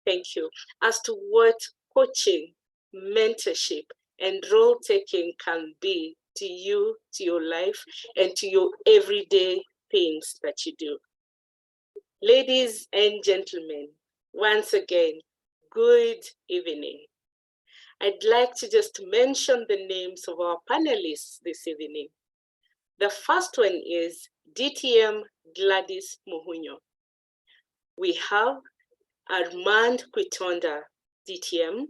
thank you, as to what coaching, mentorship, and role taking can be to you, to your life, and to your everyday things that you do. Ladies and gentlemen, once again, good evening. I'd like to just mention the names of our panelists this evening. The first one is DTM Gladys Muhunyo. We have Armand Kwitonda, DTM,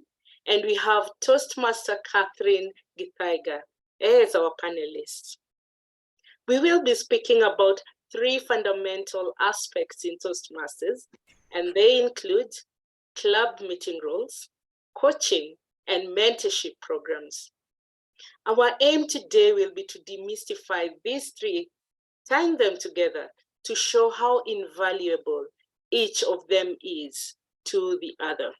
and we have Toastmaster Catherine Gathigia as our panelists. We will be speaking about 3 fundamental aspects in Toastmasters, and they include club meeting roles, coaching, and mentorship programs. Our aim today will be to demystify these 3, tying them together to show how invaluable each of them is to the other.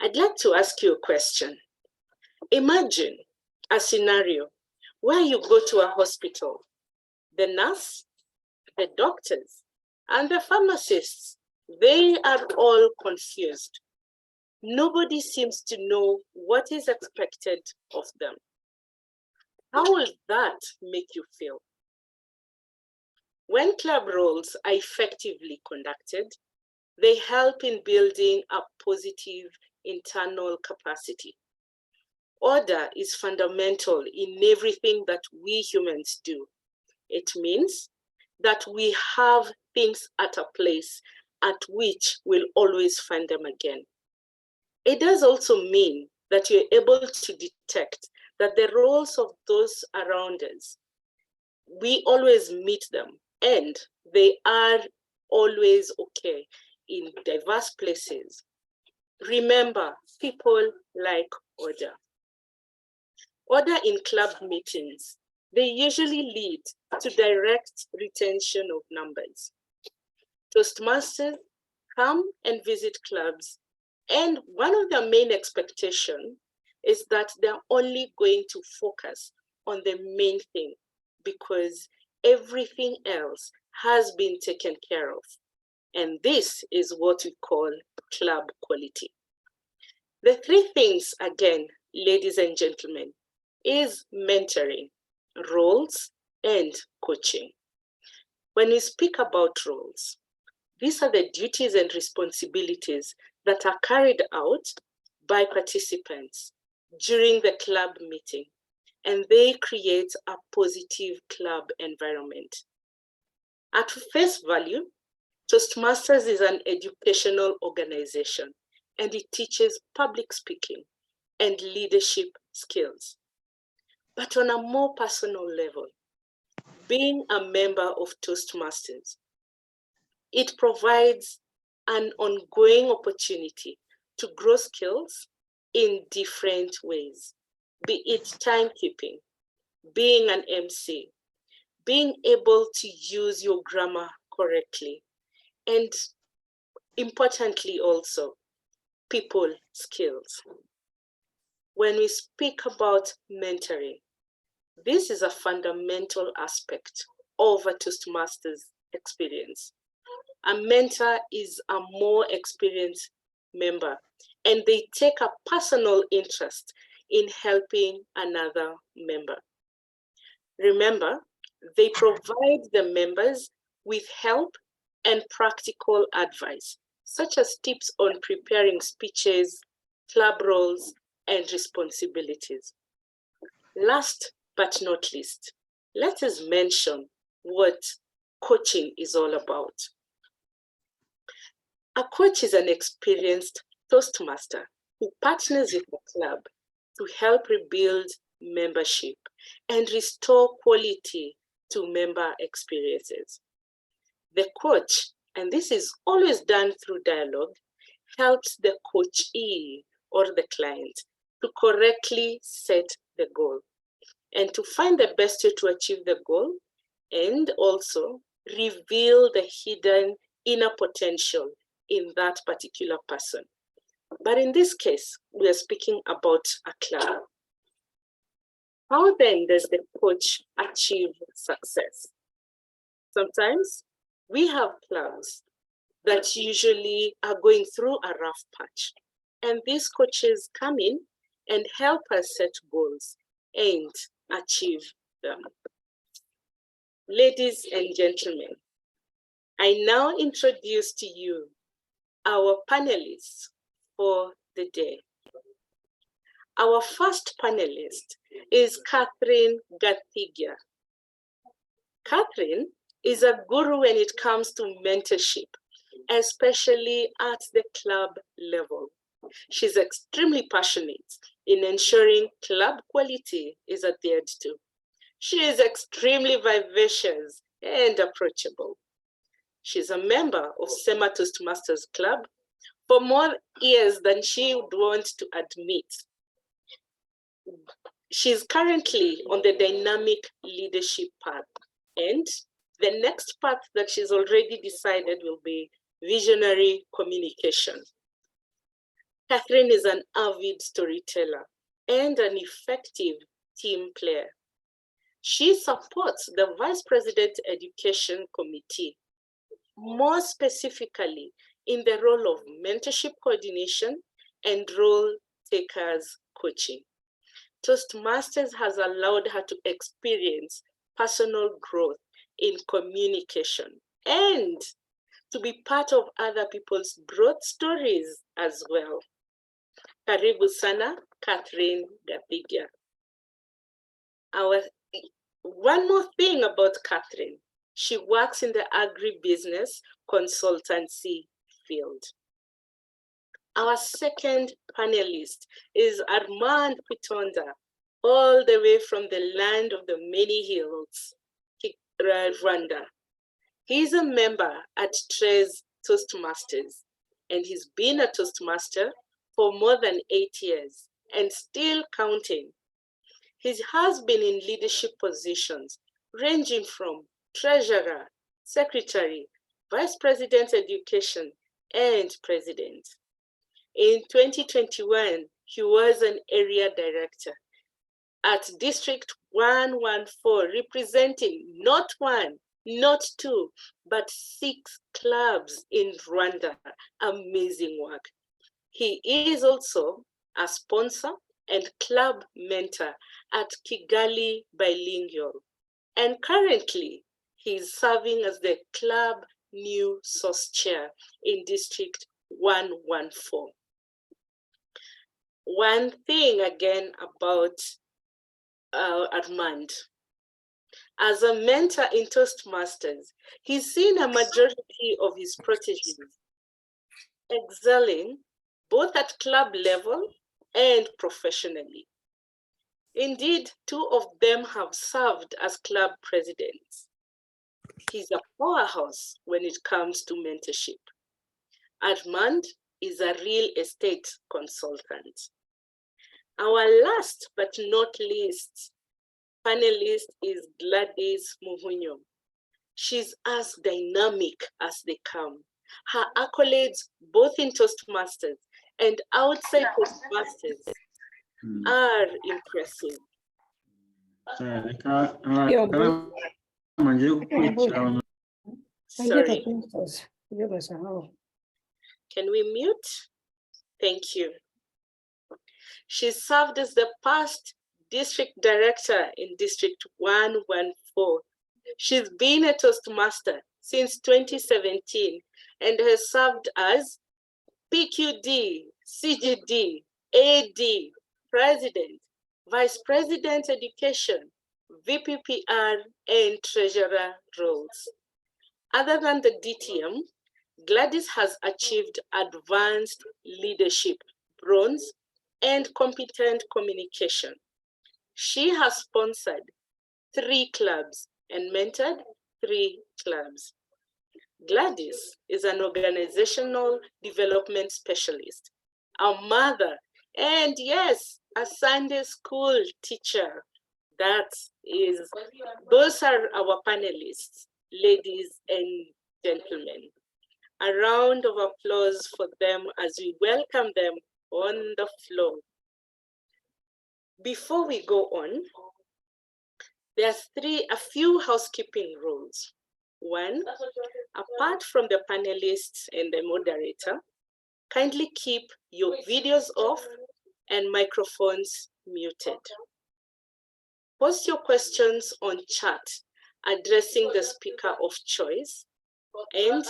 I'd like to ask you a question. Imagine a scenario where you go to a hospital. The nurse, the doctors, and the pharmacists, they are all confused. Nobody seems to know what is expected of them. How will that make you feel? When club roles are effectively conducted, they help in building a positive internal capacity. Order is fundamental in everything that we humans do. It means that we have things at a place at which we'll always find them again. It does also mean that you're able to detect that the roles of those around us, we always meet them, and they are always okay in diverse places. Remember, people like order. Order in club meetings, they usually lead to direct retention of numbers. Toastmasters come and visit clubs, and one of their main expectations is that they're only going to focus on the main thing because everything else has been taken care of. And this is what we call club quality. The 3 things, again, ladies and gentlemen, is mentoring, roles, and coaching. When we speak about roles, these are the duties and responsibilities that are carried out by participants during the club meeting, and they create a positive club environment. At face value, Toastmasters is an educational organization, and it teaches public speaking and leadership skills. But on a more personal level, being a member of Toastmasters, it provides an ongoing opportunity to grow skills in different ways, be it timekeeping, being an MC, being able to use your grammar correctly, and importantly also, people skills. When we speak about mentoring, this is a fundamental aspect of a Toastmasters experience. A mentor is a more experienced member, and they take a personal interest in helping another member. Remember, they provide the members with help and practical advice, such as tips on preparing speeches, club roles, and responsibilities. Last but not least, let us mention what coaching is all about. A coach is an experienced Toastmaster who partners with the club to help rebuild membership and restore quality to member experiences. The coach, and this is always done through dialogue, helps the coachee or the client to correctly set the goal and to find the best way to achieve the goal, and also reveal the hidden inner potential in that particular person. But in this case, we are speaking about a club. How then does the coach achieve success? Sometimes we have clubs that usually are going through a rough patch. And these coaches come in and help us set goals and achieve them. Ladies and gentlemen, I now introduce to you our panelists for the day. Our first panelist is Catherine Gathigia. Catherine is a guru when it comes to mentorship, especially at the club level. She's extremely passionate in ensuring club quality is adhered to. She is extremely vivacious and approachable. She's a member of SEMA Toastmasters Club for more years than she would want to admit. She's currently on the dynamic leadership path, and the next path that she's already decided will be visionary communication. Catherine is an avid storyteller and an effective team player. She supports the Vice President Education Committee, more specifically in the role of mentorship coordination and role takers coaching. Toastmasters has allowed her to experience personal growth in communication and to be part of other people's growth stories as well. Karibu sana, Catherine Gathigia. One more thing about Catherine, she works in the agribusiness consultancy field. Our second panelist is Armand Kwitonda, all the way from the land of the many hills, Rwanda. He's a member at Tres Toastmasters, and he's been a Toastmaster for more than 8 years and still counting. He has been in leadership positions ranging from treasurer, secretary, vice president education, and president. In 2021, he was an area director at District 114, representing not one, not two, but 6 clubs in Rwanda. Amazing work. He is also a sponsor and club mentor at Kigali Bilingual. And currently, he is serving as the club new source chair in District 114. One thing again about Armand. As a mentor in Toastmasters, he's seen a majority of his proteges excelling both at club level and professionally. Indeed, 2 of them have served as club presidents. He's a powerhouse when it comes to mentorship. Armand is a real estate consultant. Our last but not least panelist is Gladys Muhunyo. She's as dynamic as they come. Her accolades, both in Toastmasters and outside Toastmasters, are impressive. Sorry. Can we mute? Thank you. She served as the past district director in District 114. She's been a Toastmaster since 2017 and has served as PQD, CGD, AD, President, Vice President Education, VPPR, and Treasurer roles. Other than the DTM, Gladys has achieved advanced leadership, bronze, and competent communication. She has sponsored 3 clubs and mentored 3 clubs. Gladys is an organizational development specialist, a mother, and yes, a Sunday school teacher. Those are our panelists, ladies and gentlemen. A round of applause for them as we welcome them on the floor. Before we go on, there's a few housekeeping rules. One, apart from the panelists and the moderator, kindly keep your videos off and microphones muted. Post your questions on chat addressing the speaker of choice, and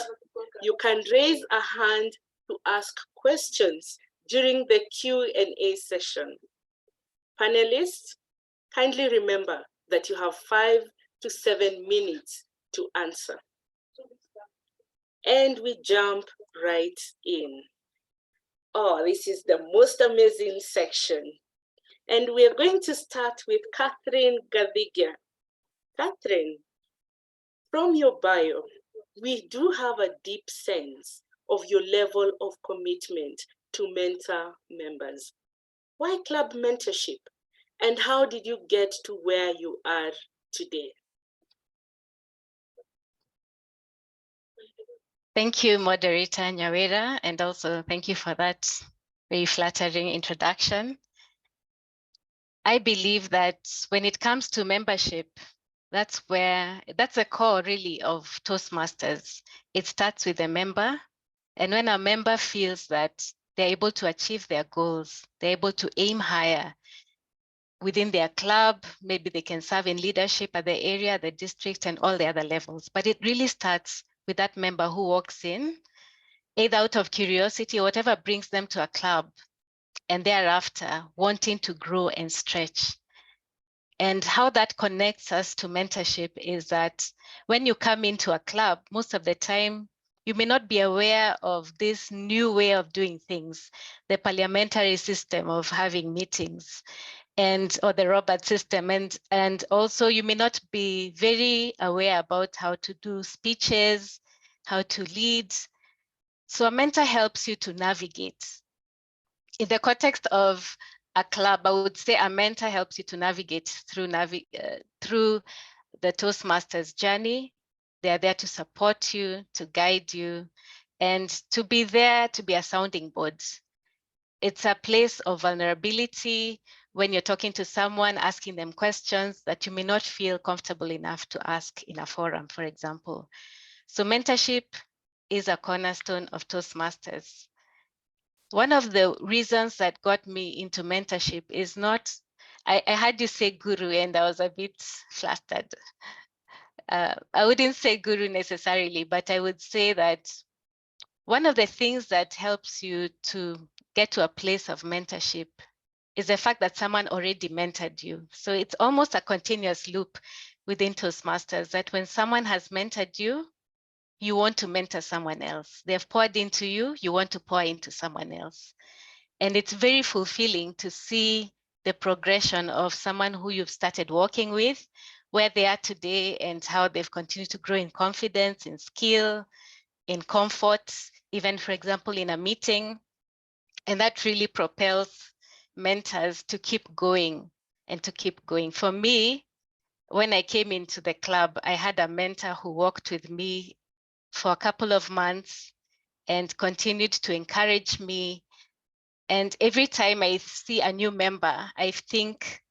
you can raise a hand to ask questions during the Q&A session. Panelists, kindly remember that you have 5 to 7 minutes to answer. And we jump right in. Oh, this is the most amazing section. And we're going to start with Gathigia. Catherine, from your bio, we do have a deep sense of your level of commitment to mentor members. Why club mentorship? And how did you get to where you are today? Thank you, moderator Nyawira, and also thank you for that very flattering introduction. I believe that when it comes to membership, that's a core really of Toastmasters. It starts with a member, and when a member feels that they're able to achieve their goals, they're able to aim higher within their club, maybe they can serve in leadership at the area, the district, and all the other levels. But it really starts with that member who walks in, either out of curiosity or whatever brings them to a club, and thereafter wanting to grow and stretch. And how that connects us to mentorship is that when you come into a club, most of the time, you may not be aware of this new way of doing things, the parliamentary system of having meetings, or the Robert system. And also you may not be very aware about how to do speeches, how to lead. So a mentor helps you to navigate. In the context of a club, I would say a mentor helps you to navigate through the Toastmasters journey. They're there to support you, to guide you, and to be there to be a sounding board. It's a place of vulnerability when you're talking to someone, asking them questions that you may not feel comfortable enough to ask in a forum, for example. So mentorship is a cornerstone of Toastmasters. One of the reasons that got me into mentorship is not, I heard you say guru and I was a bit flustered. I wouldn't say guru necessarily, but I would say that one of the things that helps you to get to a place of mentorship is the fact that someone already mentored you. So it's almost a continuous loop within Toastmasters that when someone has mentored you, you want to mentor someone else. They've poured into you, you want to pour into someone else. And it's very fulfilling to see the progression of someone who you've started working with, where they are today and how they've continued to grow in confidence, in skill, in comfort, even for example, in a meeting. And that really propels mentors to keep going and to keep going. For me, when I came into the club, I had a mentor who worked with me for a couple of months and continued to encourage me. And every time I see a new member, I think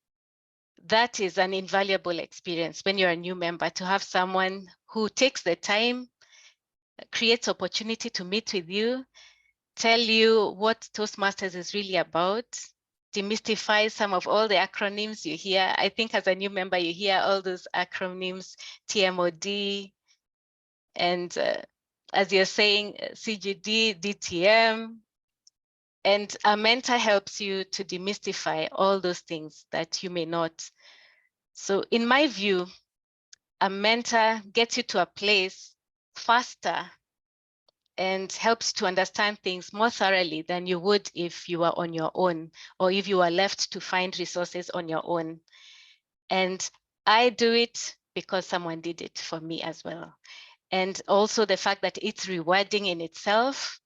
that is an invaluable experience when you're a new member, to have someone who takes the time, creates opportunity to meet with you, tell you what Toastmasters is really about, demystify some of all the acronyms you hear. I think as a new member, you hear all those acronyms, TMOD, and as you're saying, CGD, DTM, and a mentor helps you to demystify all those things that you may not. So in my view, a mentor gets you to a place faster and helps to understand things more thoroughly than you would if you were on your own, or if you were left to find resources on your own. And I do it because someone did it for me as well. And also the fact that it's rewarding in itself,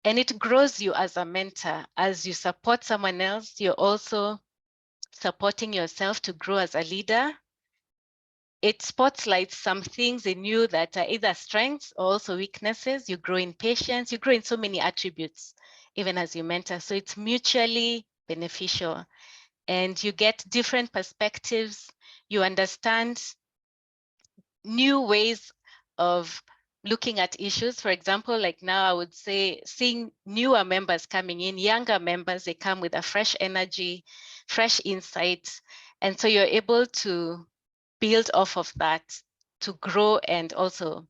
and it grows you as a mentor. As you support someone else, you're also supporting yourself to grow as a leader. It spotlights some things in you that are either strengths or also weaknesses. You grow in patience, you grow in so many attributes, even as you mentor. So it's mutually beneficial, and you get different perspectives. You understand new ways of looking at issues. For example, like now I would say seeing newer members coming in, younger members, they come with a fresh energy, fresh insights. And so you're able to build off of that to grow and also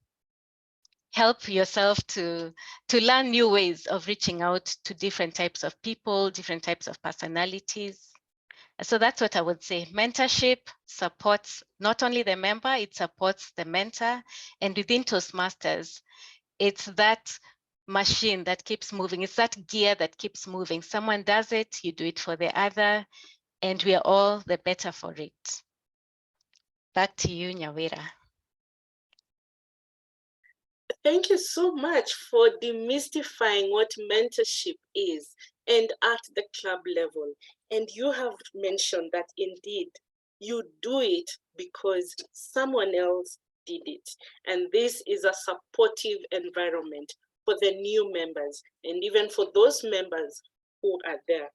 help yourself to learn new ways of reaching out to different types of people, different types of personalities. So that's what I would say. Mentorship supports not only the member, it supports the mentor. And within Toastmasters, it's that machine that keeps moving. It's that gear that keeps moving. Someone does it, you do it for the other, and we are all the better for it. Back to you, Nyawira. Thank you so much for demystifying what mentorship is and at the club level. And you have mentioned that indeed you do it because someone else did it. And this is a supportive environment for the new members and even for those members who are there.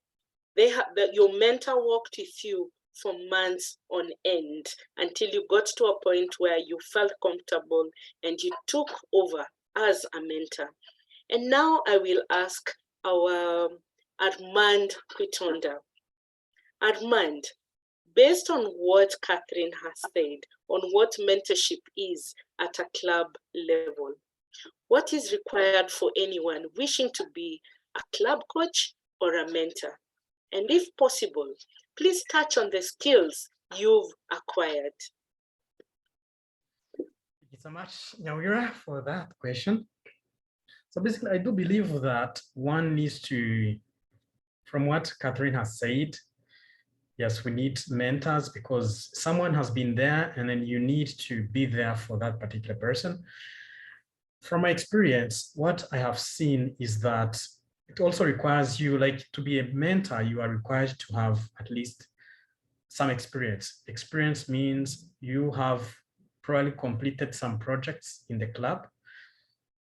Your mentor walked with you for months on end until you got to a point where you felt comfortable and you took over as a mentor. And now I will ask our Armand Kwitonda. Armand, based on what Catherine has said on what mentorship is at a club level, what is required for anyone wishing to be a club coach or a mentor? And if possible, please touch on the skills you've acquired. Thank you so much, Nyawira, for that question. So basically, I do believe that one needs to, from what Catherine has said, yes, we need mentors because someone has been there and then you need to be there for that particular person. From my experience, what I have seen is that it also requires you, like to be a mentor, you are required to have at least some experience. Experience means you have probably completed some projects in the club.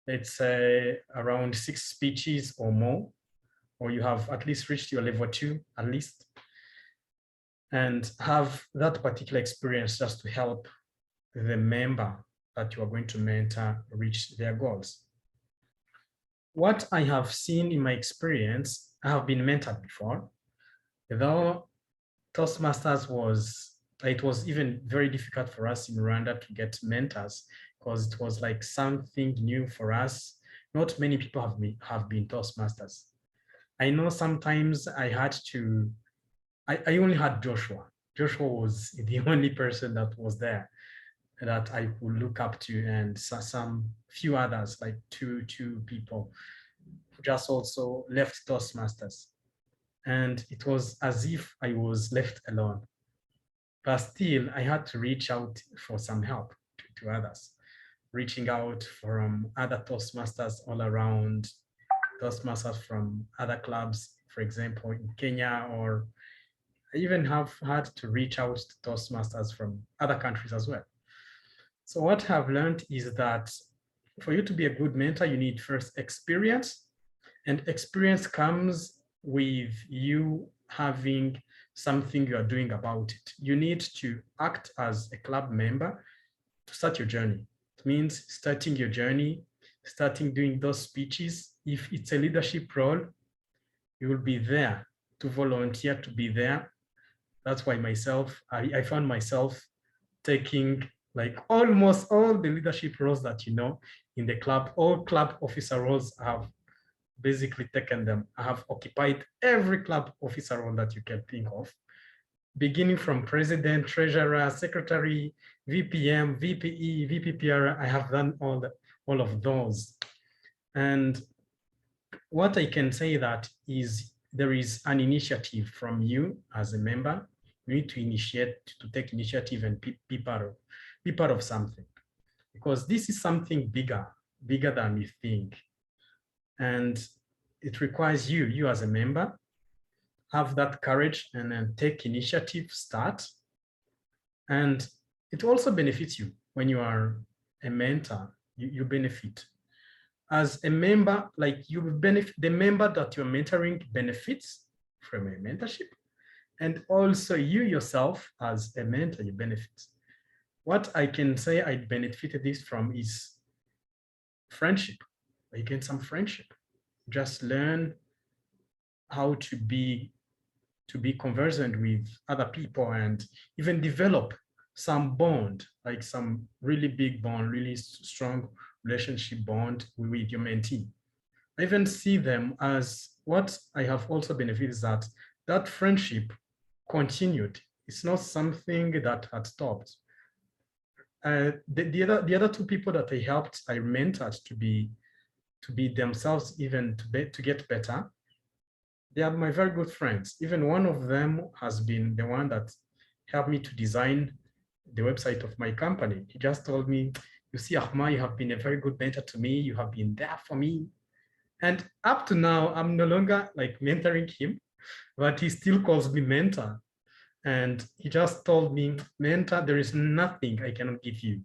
It's around 6 speeches or more, or you have at least reached your level 2 at least, and have that particular experience just to help the member that you are going to mentor reach their goals. What I have seen in my experience, I have been mentored before, though Toastmasters it was even very difficult for us in Rwanda to get mentors because it was like something new for us. Not many people have been Toastmasters. I know sometimes I only had Joshua. Joshua was the only person that was there that I would look up to, and some few others, like two people who just also left Toastmasters. And it was as if I was left alone. But still, I had to reach out for some help to others, reaching out from other Toastmasters all around, Toastmasters from other clubs, for example, in Kenya, or I even have had to reach out to Toastmasters from other countries as well. So what I've learned is that for you to be a good mentor, you need first experience, and experience comes with you having something you are doing about it. You need to act as a club member to start your journey. It means starting your journey, starting doing those speeches. If it's a leadership role, you will be there to volunteer to be there. That's why I found myself taking like almost all the leadership roles that you know in the club. All club officer roles I have basically taken them. I have occupied every club officer role that you can think of, beginning from president, treasurer, secretary, VPM, VPE, VPPR. I have done all of those. And what I can say that is there is an initiative from you as a member. You need to take initiative and be part of something, because this is something bigger than you think. And it requires you as a member, have that courage and then take initiative, start. And it also benefits you when you are a mentor, you benefit. As a member, like you benefit, the member that you're mentoring benefits from a mentorship. And also you yourself as a mentor, you benefit. What I can say I benefited this from is friendship. I gained some friendship. Just learn how to be conversant with other people and even develop some bond, like some really big bond, really strong relationship bond with your mentee. I even see them as what I have also benefited is that that friendship continued. It's not something that had stopped. The other two people that I helped, I mentored to be themselves, even to get better. They are my very good friends. Even one of them has been the one that helped me to design the website of my company. He just told me, you see, Armand, you have been a very good mentor to me. You have been there for me. And up to now, I'm no longer like mentoring him, but he still calls me mentor. And he just told me, mentor, there is nothing I cannot give you.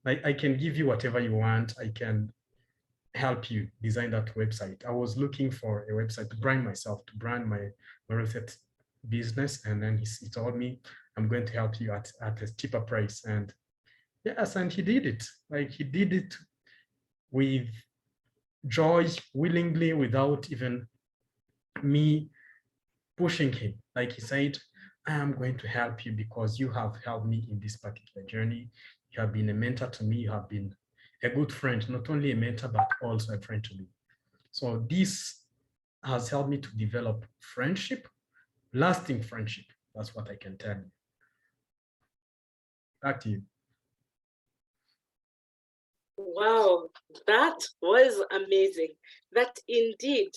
I can give you whatever you want. I can help you design that website. I was looking for a website to brand myself, to brand my website business. And then he told me, I'm going to help you at a cheaper price. And yes, and he did it. Like he did it with joy, willingly, without even me pushing him. Like he said, I am going to help you because you have helped me in this particular journey. You have been a mentor to me. You have been a good friend, not only a mentor, but also a friend to me. So this has helped me to develop friendship, lasting friendship. That's what I can tell you. Back to you. Wow, that was amazing. That indeed,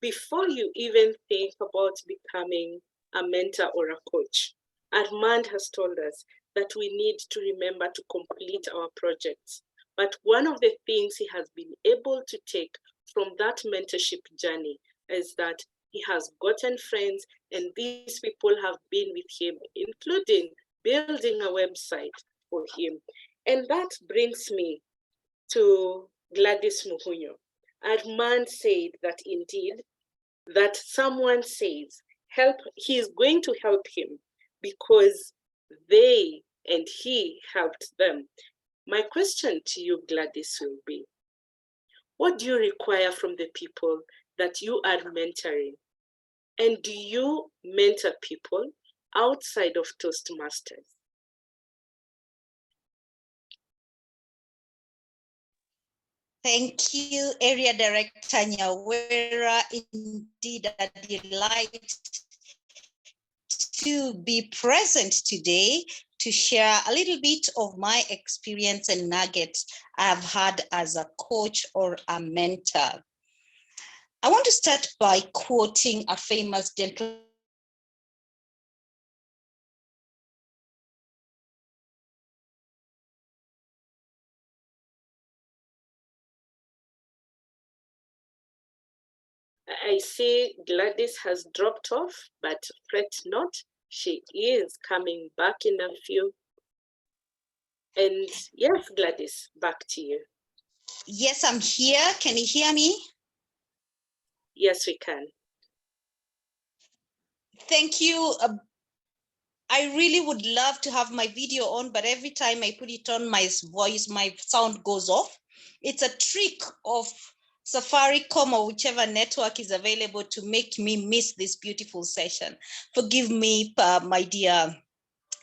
before you even think about becoming a mentor or a coach, Armand has told us that we need to remember to complete our projects. But one of the things he has been able to take from that mentorship journey is that he has gotten friends, and these people have been with him, including building a website for him. And that brings me to Gladys Muhunyo. Armand said that indeed, that someone says, he is going to help him because they and he helped them. My question to you, Gladys, will be, what do you require from the people that you are mentoring? And do you mentor people outside of Toastmasters? Thank you, Area Director Nyawira. Indeed, a delight to be present today to share a little bit of my experience and nuggets I've had as a coach or a mentor. I want to start by quoting a famous gentleman. I see Gladys has dropped off, but fret not, she is coming back in a few. And yes, Gladys, back to you. Yes, I'm here. Can you hear me? Yes, we can. Thank you. I really would love to have my video on, but every time I put it on, my sound goes off. It's a trick of Safaricom or whichever network is available to make me miss this beautiful session. Forgive me, my dear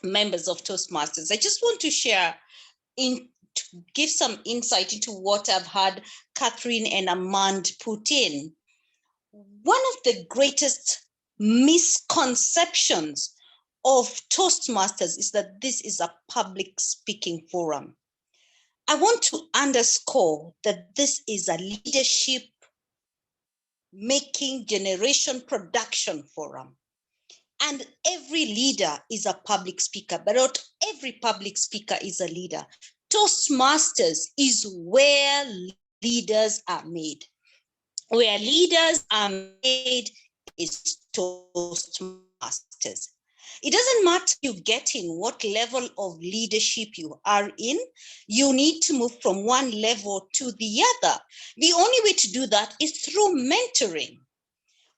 members of Toastmasters. I just want to share, to give some insight into what I've had Catherine and Armand put in. One of the greatest misconceptions of Toastmasters is that this is a public speaking forum. I want to underscore that this is a leadership making generation production forum. And every leader is a public speaker, but not every public speaker is a leader. Toastmasters is where leaders are made. Where leaders are made is Toastmasters. It doesn't matter you get in what level of leadership you are in, you need to move from one level to the other. The only way to do that is through mentoring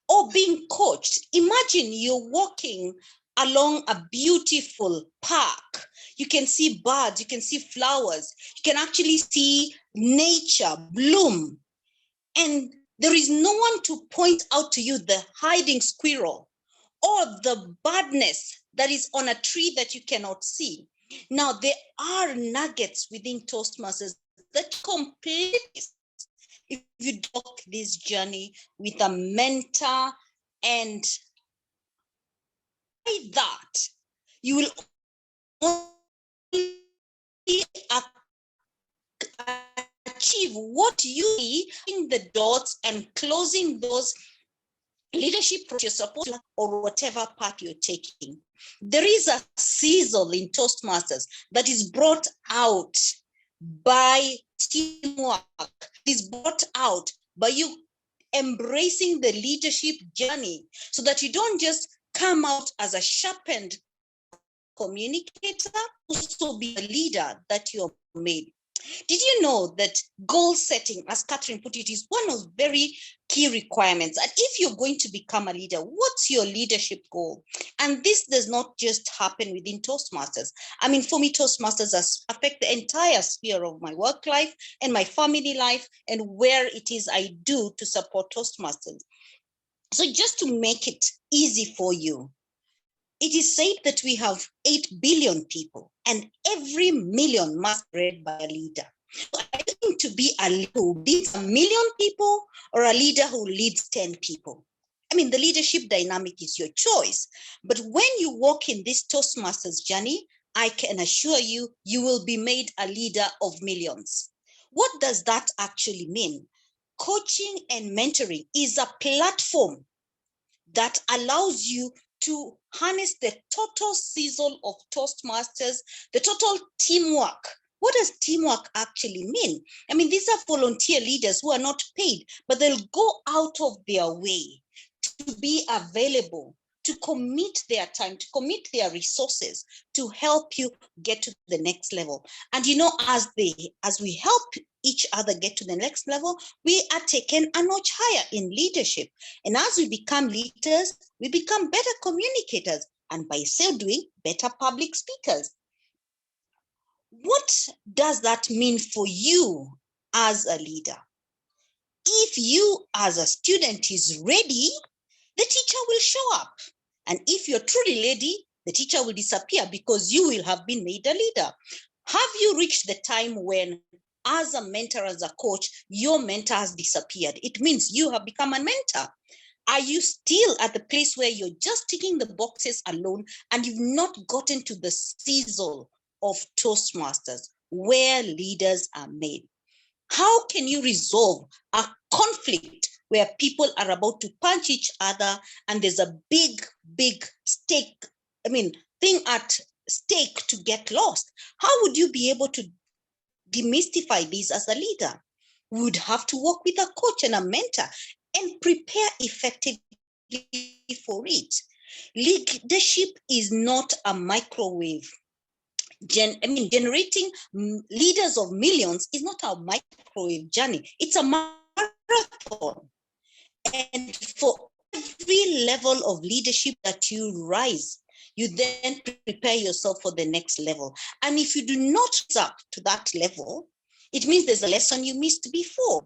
or being coached. Imagine you're walking along a beautiful park. You can see birds, you can see flowers, you can actually see nature bloom. And there is no one to point out to you the hiding squirrel or the badness that is on a tree that you cannot see. Now, there are nuggets within Toastmasters that completely, if you walk this journey with a mentor, and by that, you will only achieve what you see in the dots and closing those leadership you're supposed to, or whatever path you're taking. There is a sizzle in Toastmasters that is brought out by teamwork, is brought out by you embracing the leadership journey, so that you don't just come out as a sharpened communicator, also be a leader that you're made. Did you know that goal setting, as Catherine put it, is one of very key requirements? And if you're going to become a leader, what's your leadership goal? And this does not just happen within Toastmasters. I mean, for me, Toastmasters affect the entire sphere of my work life and my family life and where it is I do to support Toastmasters. So just to make it easy for you, it is said that we have 8 billion people, and every million must be read by a leader. So are you going to be a leader who leads 1 million people, or a leader who leads 10 people? I mean, the leadership dynamic is your choice. But when you walk in this Toastmasters journey, I can assure you, you will be made a leader of millions. What does that actually mean? Coaching and mentoring is a platform that allows you to harness the total sizzle of Toastmasters, the total teamwork. What does teamwork actually mean? I mean, these are volunteer leaders who are not paid, but they'll go out of their way to be available, to commit their time, to commit their resources to help you get to the next level. And you know, as we help each other get to the next level, we are taken a notch higher in leadership. And as we become leaders, we become better communicators, and by so doing, better public speakers. What does that mean for you as a leader? If you as a student is ready, the teacher will show up. And if you're truly ready, the teacher will disappear because you will have been made a leader. Have you reached the time when, as a mentor, as a coach, your mentor has disappeared? It means you have become a mentor. Are you still at the place where you're just ticking the boxes alone and you've not gotten to the sizzle of Toastmasters, where leaders are made? How can you resolve a conflict where people are about to punch each other and there's a big thing at stake to get lost? How would you be able to demystify this as a leader? We would have to work with a coach and a mentor and prepare effectively for it. Leadership is not a microwave. Generating leaders of millions is not a microwave journey. It's a marathon. And for every level of leadership that you rise, you then prepare yourself for the next level. And if you do not rise up to that level, it means there's a lesson you missed before.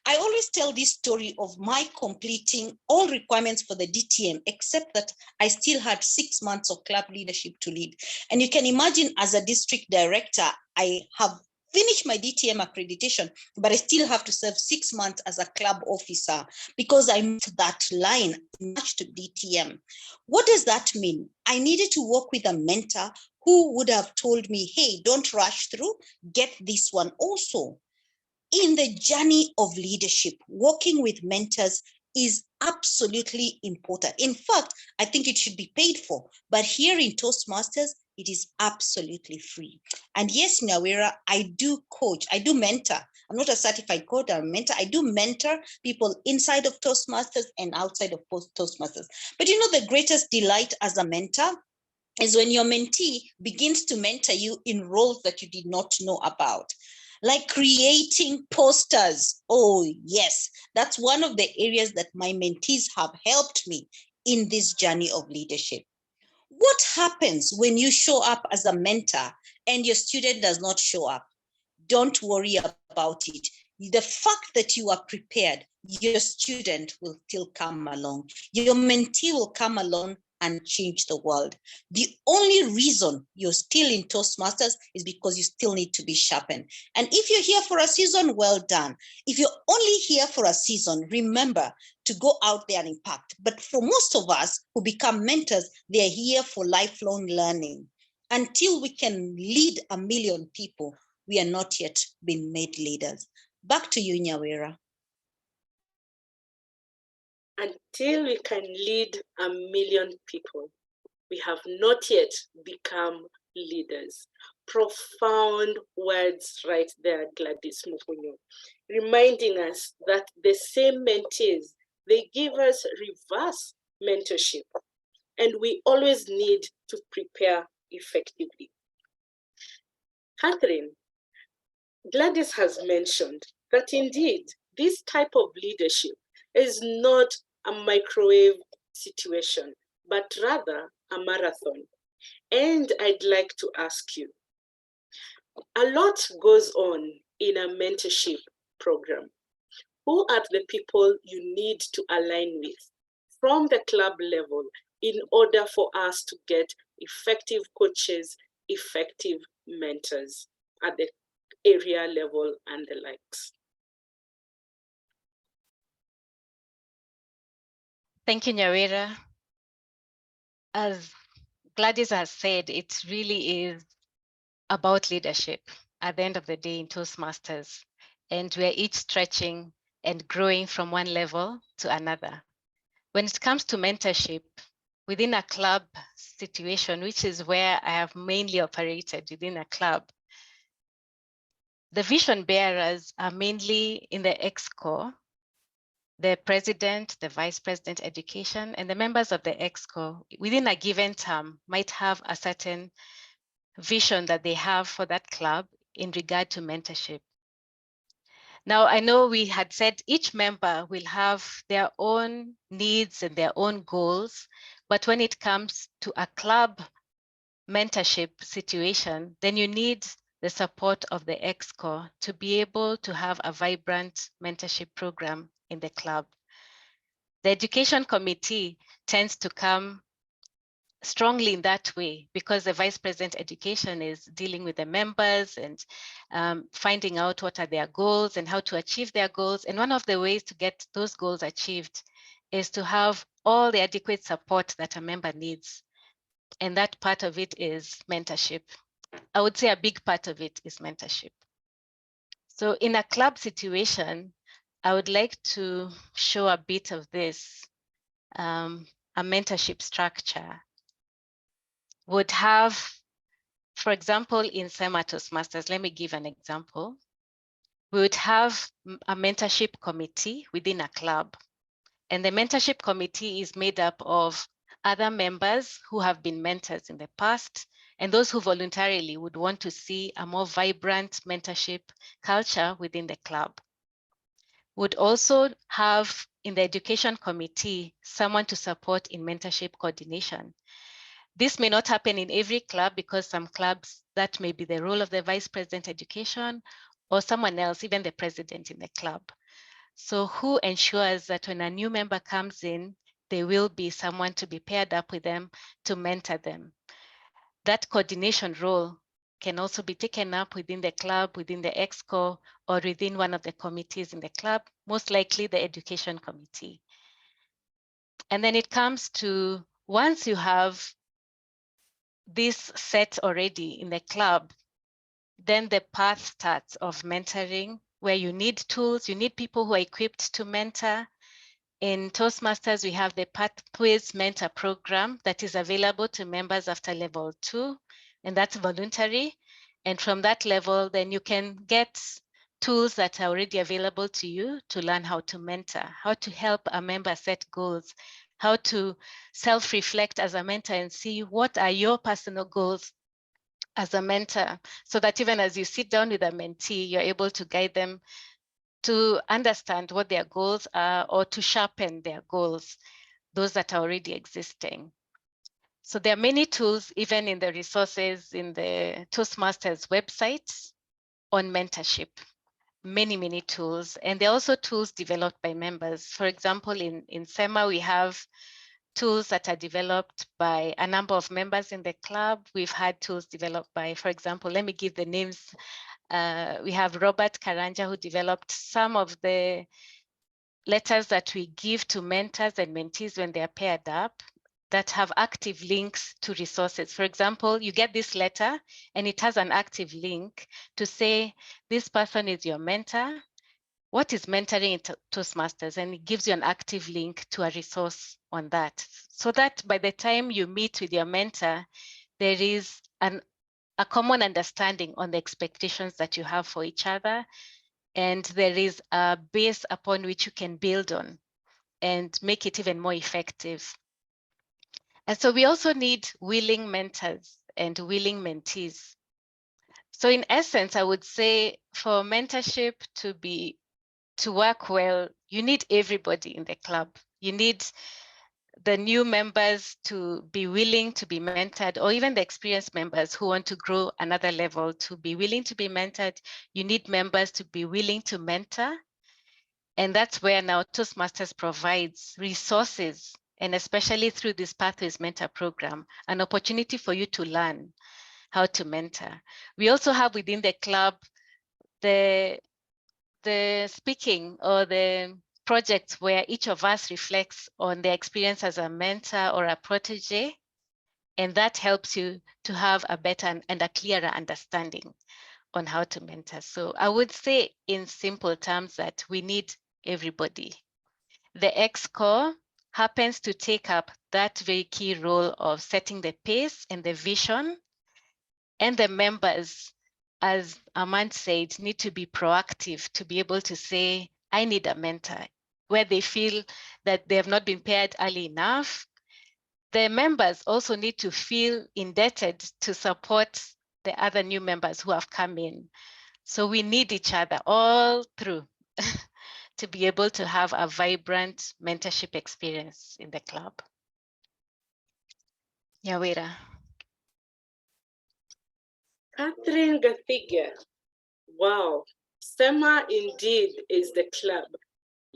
I always tell this story of my completing all requirements for the DTM, except that I still had 6 months of club leadership to lead. And you can imagine, as a district director, I have finished my DTM accreditation, but I still have to serve 6 months as a club officer because I moved that line much to DTM. What does that mean? I needed to work with a mentor who would have told me, hey, don't rush through, get this one also. In the journey of leadership, working with mentors is absolutely important. In fact, I think it should be paid for, but here in Toastmasters, it is absolutely free. And yes, Nyawira, I do coach, I do mentor. I'm not a certified coach or mentor. I do mentor people inside of Toastmasters and outside of Toastmasters. But you know, the greatest delight as a mentor is when your mentee begins to mentor you in roles that you did not know about. Like creating posters. Oh, yes, that's one of the areas that my mentees have helped me in this journey of leadership. What happens when you show up as a mentor and your student does not show up? Don't worry about it. The fact that you are prepared, your student will still come along. Your mentee will come along and change the world. The only reason you're still in Toastmasters is because you still need to be sharpened. And if you're here for a season, well done. If you're only here for a season, remember to go out there and impact. But for most of us who become mentors, they're here for lifelong learning. Until we can lead 1 million people, we are not yet been made leaders. Back to you, Nyawira. Until we can lead 1 million people, we have not yet become leaders. Profound words right there, Gladys Muhunyo, reminding us that the same mentees, they give us reverse mentorship, and we always need to prepare effectively. Catherine, Gladys has mentioned that indeed this type of leadership is not a microwave situation, but rather a marathon. And I'd like to ask you, a lot goes on in a mentorship program. Who are the people you need to align with from the club level in order for us to get effective coaches, effective mentors at the area level and the likes? Thank you, Nyawira. As Gladys has said, it really is about leadership at the end of the day in Toastmasters. And we're each stretching and growing from one level to another. When it comes to mentorship, within a club situation, which is where I have mainly operated within a club, the vision bearers are mainly in the EXCO, the president, the vice president education, and the members of the EXCO within a given term might have a certain vision that they have for that club in regard to mentorship. Now, I know we had said each member will have their own needs and their own goals, but when it comes to a club mentorship situation, then you need the support of the EXCO to be able to have a vibrant mentorship program in the club. The education committee tends to come strongly in that way because the vice president education is dealing with the members and finding out what are their goals and how to achieve their goals. And one of the ways to get those goals achieved is to have all the adequate support that a member needs. And that part of it is mentorship. I would say a big part of it is mentorship. So in a club situation, I would like to show a bit of this. A mentorship structure would have, for example, in SEMA Toastmasters, let me give an example. We would have a mentorship committee within a club. And the mentorship committee is made up of other members who have been mentors in the past, and those who voluntarily would want to see a more vibrant mentorship culture within the club. Would also have in the education committee someone to support in mentorship coordination. This may not happen in every club because some clubs that may be the role of the vice president education or someone else, even the president in the club. So who ensures that when a new member comes in, there will be someone to be paired up with them to mentor them. That coordination role can also be taken up within the club, within the EXCO, or within one of the committees in the club, most likely the education committee. And then it comes to, once you have this set already in the club, then the path starts of mentoring, where you need tools, you need people who are equipped to mentor. In Toastmasters, we have the Pathways Mentor Program that is available to members after level 2, and that's voluntary. And from that level, then you can get tools that are already available to you to learn how to mentor, how to help a member set goals, how to self-reflect as a mentor and see what are your personal goals as a mentor, so that even as you sit down with a mentee, you're able to guide them to understand what their goals are or to sharpen their goals, those that are already existing. So there are many tools, even in the resources in the Toastmasters website on mentorship, many tools. And there are also tools developed by members. For example, in SEMA, we have tools that are developed by a number of members in the club. We've had tools developed by, for example, let me give the names. We have Robert Karanja, who developed some of the letters that we give to mentors and mentees when they are paired up that have active links to resources. For example, you get this letter and it has an active link to say, this person is your mentor. What is mentoring in Toastmasters? And it gives you an active link to a resource on that. So that by the time you meet with your mentor, there is a common understanding on the expectations that you have for each other. And there is a base upon which you can build on and make it even more effective. And so we also need willing mentors and willing mentees. So in essence, I would say for mentorship to work well, you need everybody in the club. You need the new members to be willing to be mentored, or even the experienced members who want to grow another level to be willing to be mentored. You need members to be willing to mentor. And that's where now Toastmasters provides resources, and especially through this Pathways Mentor program, an opportunity for you to learn how to mentor. We also have within the club the speaking or the projects where each of us reflects on their experience as a mentor or a protege. And that helps you to have a better and a clearer understanding on how to mentor. So I would say in simple terms that we need everybody. The ExCo happens to take up that very key role of setting the pace and the vision, and the members, as Armand said, need to be proactive to be able to say, I need a mentor, where they feel that they have not been paired early enough. The members also need to feel indebted to support the other new members who have come in. So we need each other all through to be able to have a vibrant mentorship experience in the club. Nyawira. Catherine Gathigia. Wow, SEMA indeed is the club.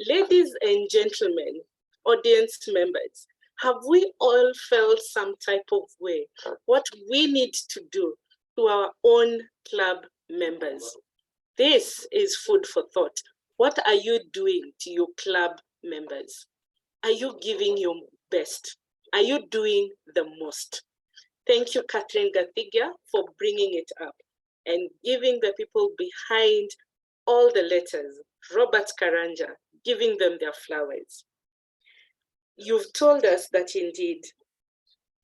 Ladies and gentlemen, audience members, have we all felt some type of way what we need to do to our own club members? This is food for thought. What are you doing to your club members? Are you giving your best? Are you doing the most? Thank you, Catherine Gathigia, for bringing it up and giving the people behind all the letters, Robert Karanja, giving them their flowers. You've told us that indeed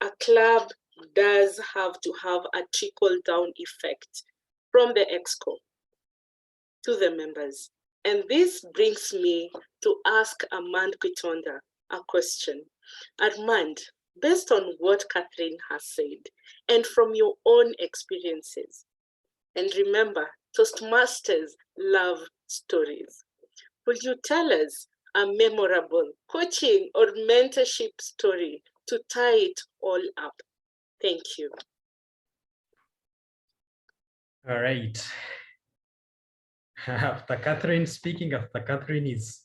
a club does have to have a trickle-down effect from the ExCo to the members. And this brings me to ask Armand Kwitonda a question. Armand, based on what Catherine has said, and from your own experiences, and remember, Toastmasters love stories. Will you tell us a memorable coaching or mentorship story to tie it all up? Thank you. All right. After Catherine speaking, after Catherine is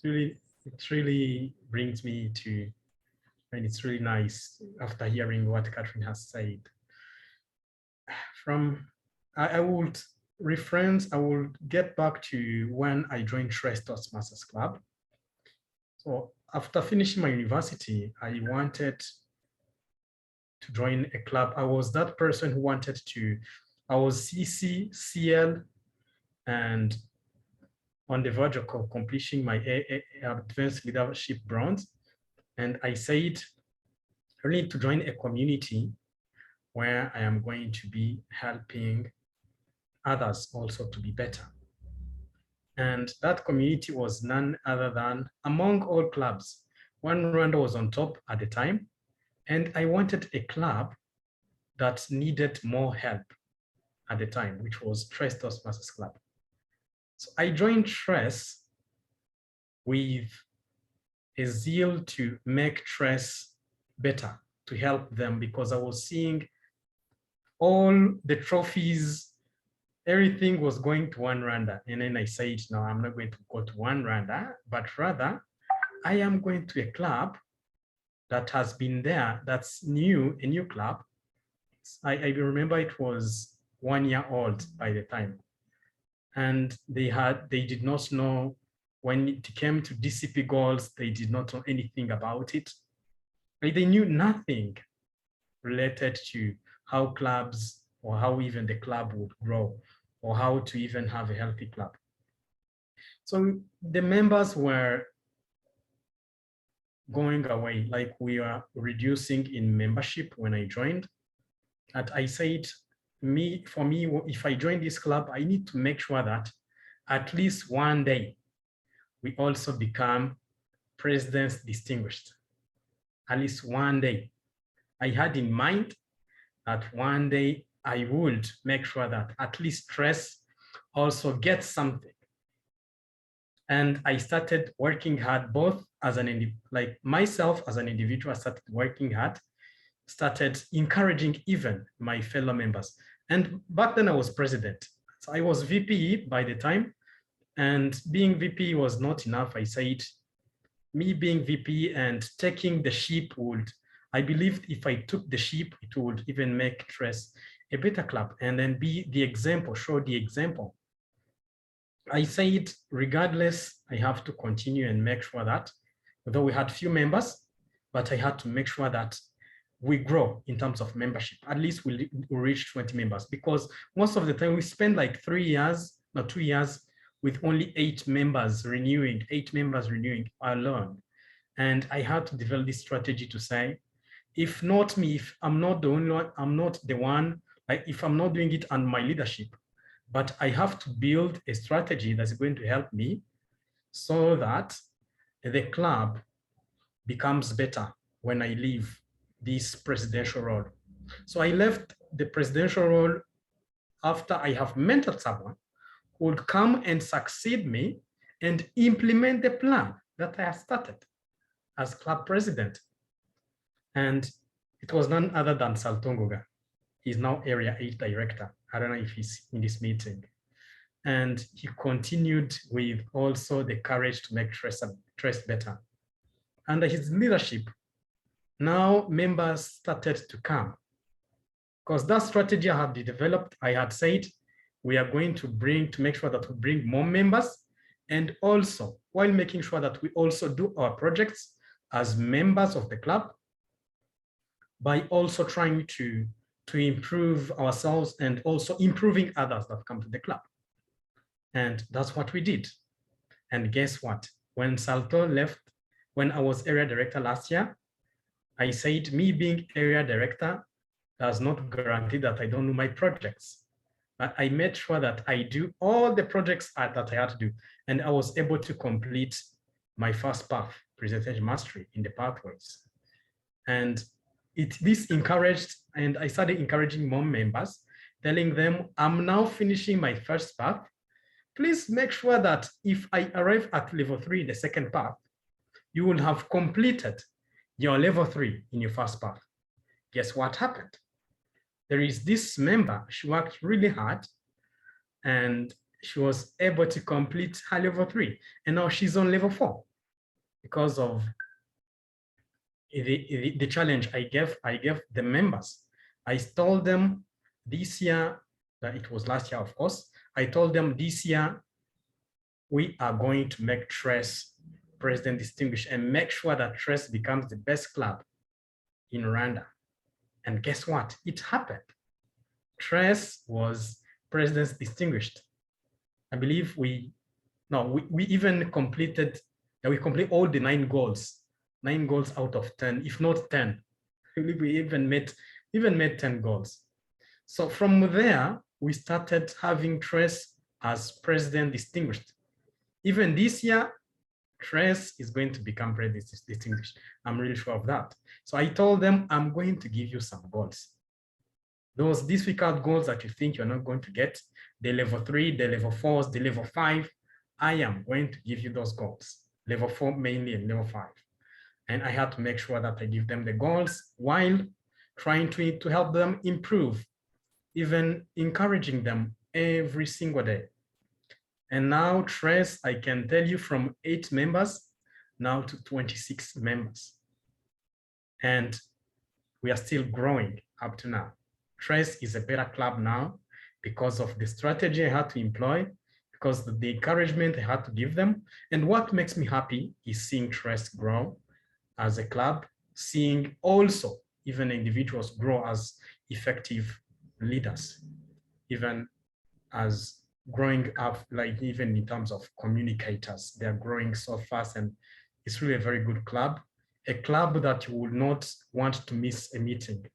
it really brings me to, and it's really nice after hearing what Catherine has said. I would get back to when I joined Trust Toastmasters Club. So after finishing my university, I wanted to join a club. I was that person who wanted to, I was CC, CL, and on the verge of completing my advanced leadership bronze. And I said, I need to join a community where I am going to be helping others also to be better. And that community was none other than, among all clubs, One Rwanda was on top at the time. And I wanted a club that needed more help at the time, which was Trust Toastmasters Club. So I joined Trust with a zeal to make Trust better to help them, because I was seeing all the trophies, everything was going to one Rwanda. And then I said, no, I'm not going to go to one Rwanda, but rather I am going to a club that has been there, that's new, a new club. I remember it was 1 year old by the time. And they did not know, when it came to DCP goals, they did not know anything about it. Like, they knew nothing related to how clubs, or how even the club would grow, or how to even have a healthy club. So the members were going away, like we are reducing in membership when I joined. And I said, for me, if I join this club, I need to make sure that at least one day we also become presidents distinguished. At least one day. I had in mind that one day I would make sure that at least Tres also gets something. And I started working hard, both as like myself as an individual, I started working hard, started encouraging even my fellow members. And back then I was president. So I was VP by the time, and being VP was not enough. I said, me being VP and taking the ship would, I believed if I took the ship, it would even make Tres a better club, and then be the example, show the example. I said, regardless, I have to continue and make sure that, although we had few members, but I had to make sure that we grow in terms of membership. At least we reach 20 members, because most of the time we spend like 3 years, not 2 years, with only 8 members renewing alone. And I had to develop this strategy to say, if not me, if I'm not the only one, I'm not the one, like if I'm not doing it under my leadership, but I have to build a strategy that's going to help me so that the club becomes better when I leave this presidential role. So I left the presidential role after I have mentored someone who would come and succeed me and implement the plan that I have started as club president. And it was none other than Saltongoga. He's now Area 8 director. I don't know if he's in this meeting. And he continued with also the courage to make Tres better. Under his leadership, now members started to come. Because that strategy I had developed, I had said, we are going to make sure that we bring more members, and also while making sure that we also do our projects as members of the club, by also trying to improve ourselves and also improving others that come to the club. And that's what we did. And guess what? When Salto left, when I was area director last year, I said, me being area director does not guarantee that I don't do my projects. But I made sure that I do all the projects that I had to do. And I was able to complete my first path, presentation mastery in the pathways. And this encouraged, and I started encouraging more members, telling them, I'm now finishing my first path. Please make sure that if I arrive at level 3, the second path, you will have completed your level 3 in your first path. Guess what happened? There is this member, she worked really hard and she was able to complete her level 3. And now she's on level 4 because of the challenge I gave the members. I told them this year, that it was last year, of course, I told them this year, we are going to make Tres President Distinguished and make sure that Tres becomes the best club in Rwanda. And guess what? It happened. Tres was President Distinguished. I believe we even completed, we complete all the 9 goals. 9 goals out of 10, if not 10. I believe we even made 10 goals. So from there, we started having Tres as President Distinguished. Even this year, Tres is going to become President Distinguished. I'm really sure of that. So I told them, I'm going to give you some goals. Those difficult goals that you think you're not going to get, the level 3, the level 4s, the level 5, I am going to give you those goals. Level 4 mainly and level 5. And I had to make sure that I give them the goals while trying to help them improve, even encouraging them every single day. And now Trace, I can tell you, from 8 members now to 26 members. And we are still growing up to now. Trace is a better club now because of the strategy I had to employ, because of the encouragement I had to give them. And what makes me happy is seeing Trace grow as a club, seeing also even individuals grow as effective leaders, even as growing up, like even in terms of communicators, they're growing so fast, and it's really a very good club, a club that you would not want to miss a meeting.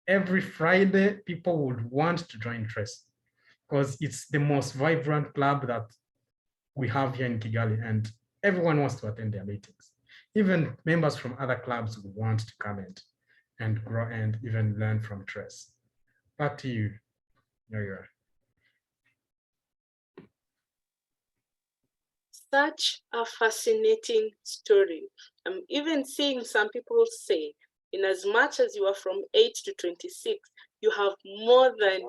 Every Friday, people would want to join Trace because it's the most vibrant club that we have here in Kigali, and everyone wants to attend their meetings. Even members from other clubs would want to come and grow and even learn from Trace. Back to you, Nyawira. Such a fascinating story. I'm even seeing some people say, in as much as you are from 8 to 26, you have more than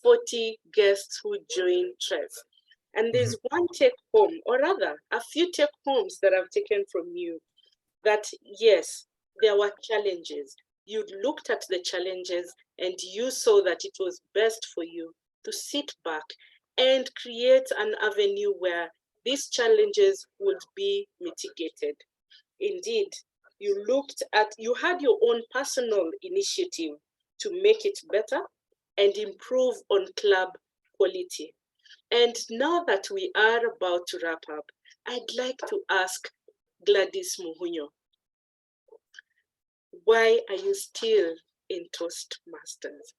40 guests who join Trace. And there's one take home, or rather, a few take homes that I've taken from you, that yes, there were challenges. You looked at the challenges and you saw that it was best for you to sit back and create an avenue where these challenges would be mitigated. Indeed, you had your own personal initiative to make it better and improve on club quality. And now that we are about to wrap up, I'd like to ask Gladys Muhunyo, why are you still in Toastmasters?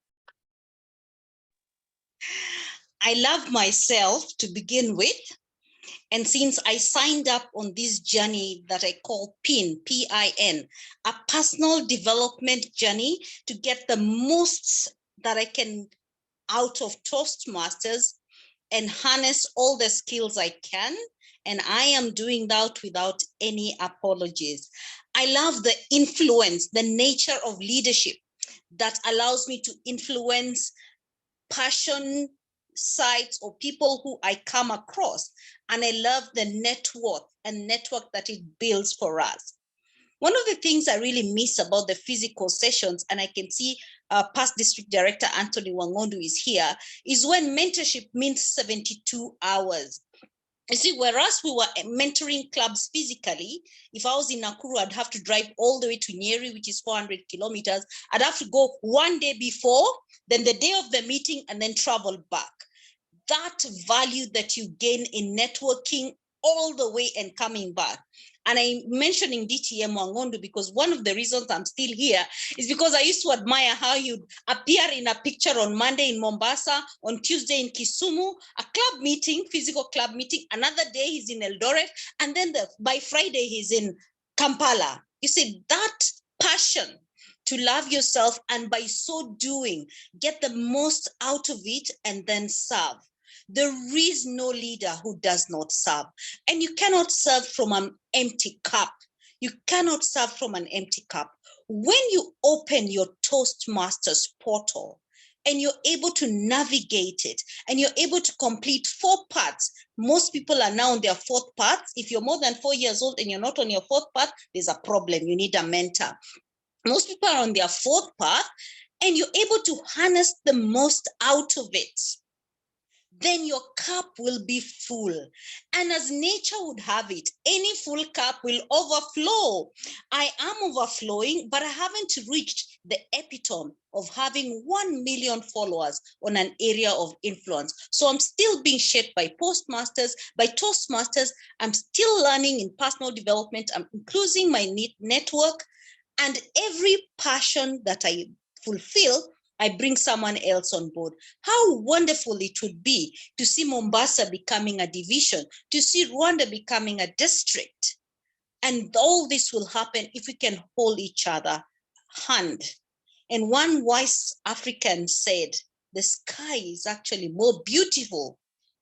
I love myself to begin with. And since I signed up on this journey that I call PIN, P-I-N, a personal development journey to get the most that I can out of Toastmasters and harness all the skills I can. And I am doing that without any apologies. I love the influence, the nature of leadership that allows me to influence passion sites or people who I come across. And I love the network that it builds for us. One of the things I really miss about the physical sessions, and I can see past district director Anthony Wangondu is here, is when mentorship means 72 hours. You see, whereas we were mentoring clubs physically, if I was in Nakuru, I'd have to drive all the way to Nyeri, which is 400 kilometers. I'd have to go one day before, then the day of the meeting, and then travel back. That value that you gain in networking all the way and coming back. And I'm mentioning DTM Wangondu because one of the reasons I'm still here is because I used to admire how you'd appear in a picture on Monday in Mombasa, on Tuesday in Kisumu, a club meeting, physical club meeting, another day he's in Eldoret, and then by Friday he's in Kampala. You see, that passion to love yourself and by so doing, get the most out of it and then serve. There is no leader who does not serve. And you cannot serve from an empty cup. You cannot serve from an empty cup. When you open your Toastmasters portal and you're able to navigate it and you're able to complete 4 parts, most people are now on their 4th part. If you're more than 4 years old and you're not on your 4th part, there's a problem. You need a mentor. Most people are on their 4th path and you're able to harness the most out of it. Then your cup will be full. And as nature would have it, any full cup will overflow. I am overflowing, but I haven't reached the epitome of having 1 million followers on an area of influence. So I'm still being shaped by Toastmasters. I'm still learning in personal development. I'm increasing my network, and every passion that I fulfill, I bring someone else on board. How wonderful it would be to see Mombasa becoming a division, to see Rwanda becoming a district. And all this will happen if we can hold each other hand. And one wise African said, the sky is actually more beautiful